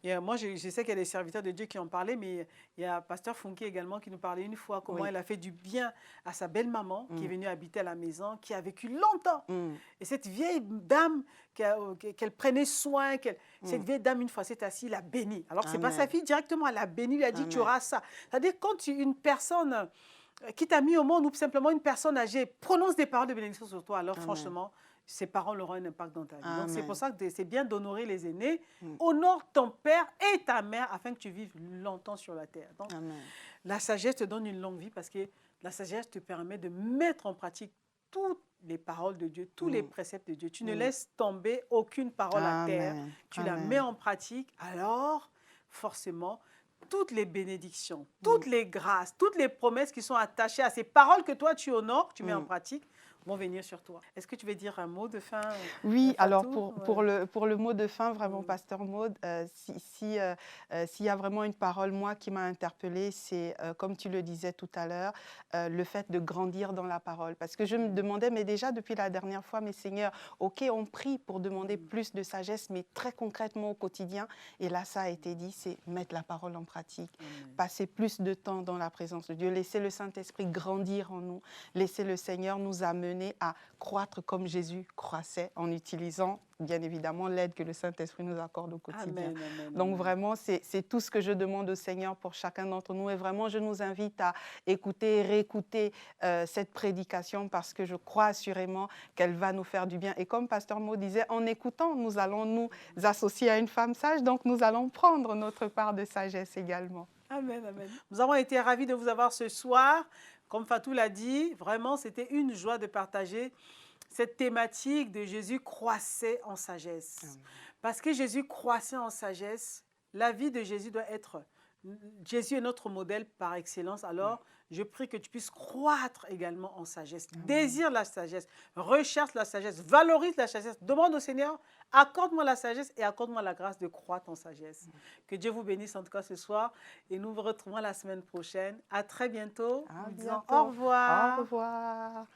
et moi je sais qu'il y a des serviteurs de Dieu qui ont parlé, mais il y a Pasteur Funke également qui nous parlait une fois comment Oui. il a fait du bien à sa belle-maman qui est venue habiter à la maison, qui a vécu longtemps. Et cette vieille dame qu'elle prenait soin, cette vieille dame, une fois s'est assise, l'a bénie. Alors que ce n'est pas Amen. sa fille directement, elle l'a bénie, lui a dit Amen. tu auras ça. C'est-à-dire quand une personne qui t'a mis au monde ou simplement une personne âgée prononce des paroles de bénédiction sur toi, alors Amen. franchement, ces paroles auront un impact dans ta vie. Donc c'est Amen. pour ça que c'est bien d'honorer les aînés. Honore ton père et ta mère afin que tu vives longtemps sur la terre. Donc Amen. la sagesse te donne une longue vie parce que la sagesse te permet de mettre en pratique toutes les paroles de Dieu, tous les préceptes de Dieu. Tu ne laisses tomber aucune parole à terre. Amen. Tu la Amen. mets en pratique, alors forcément, toutes les bénédictions, toutes les grâces, toutes les promesses qui sont attachées à ces paroles que toi tu honores, tu mets en pratique, vont venir sur toi. Est-ce que tu veux dire un mot de fin? Oui, alors Fatou? pour le mot de fin, vraiment, Pasteur Maud, s'il y a vraiment une parole, moi, qui m'a interpellée, c'est, comme tu le disais tout à l'heure, le fait de grandir dans la parole. Parce que je me demandais, mais déjà depuis la dernière fois, mes seigneurs, ok, on prie pour demander plus de sagesse, mais très concrètement au quotidien, et là, ça a été dit, c'est mettre la parole en pratique, passer plus de temps dans la présence de Dieu, laisser le Saint-Esprit grandir en nous, laisser le Seigneur nous amener à croître comme Jésus croissait en utilisant, bien évidemment, l'aide que le Saint-Esprit nous accorde au quotidien. Amen, amen, Donc amen. vraiment, c'est tout ce que je demande au Seigneur pour chacun d'entre nous. Et vraiment, je nous invite à écouter et réécouter cette prédication parce que je crois assurément qu'elle va nous faire du bien. Et comme Pasteur Maud disait, en écoutant, nous allons nous associer à une femme sage, donc nous allons prendre notre part de sagesse également. Amen, amen. Nous avons été ravis de vous avoir ce soir. Comme Fatou l'a dit, vraiment, c'était une joie de partager cette thématique de Jésus croissait en sagesse. Amen. Parce que Jésus croissait en sagesse, la vie de Jésus doit être... Jésus est notre modèle par excellence. Alors, je prie que tu puisses croître également en sagesse. Amen. Désire la sagesse, recherche la sagesse, valorise la sagesse. Demande au Seigneur, accorde-moi la sagesse et accorde-moi la grâce de croître en sagesse. Que Dieu vous bénisse en tout cas ce soir et nous vous retrouvons la semaine prochaine. À très bientôt. À Nous bientôt. disons au revoir. Au revoir.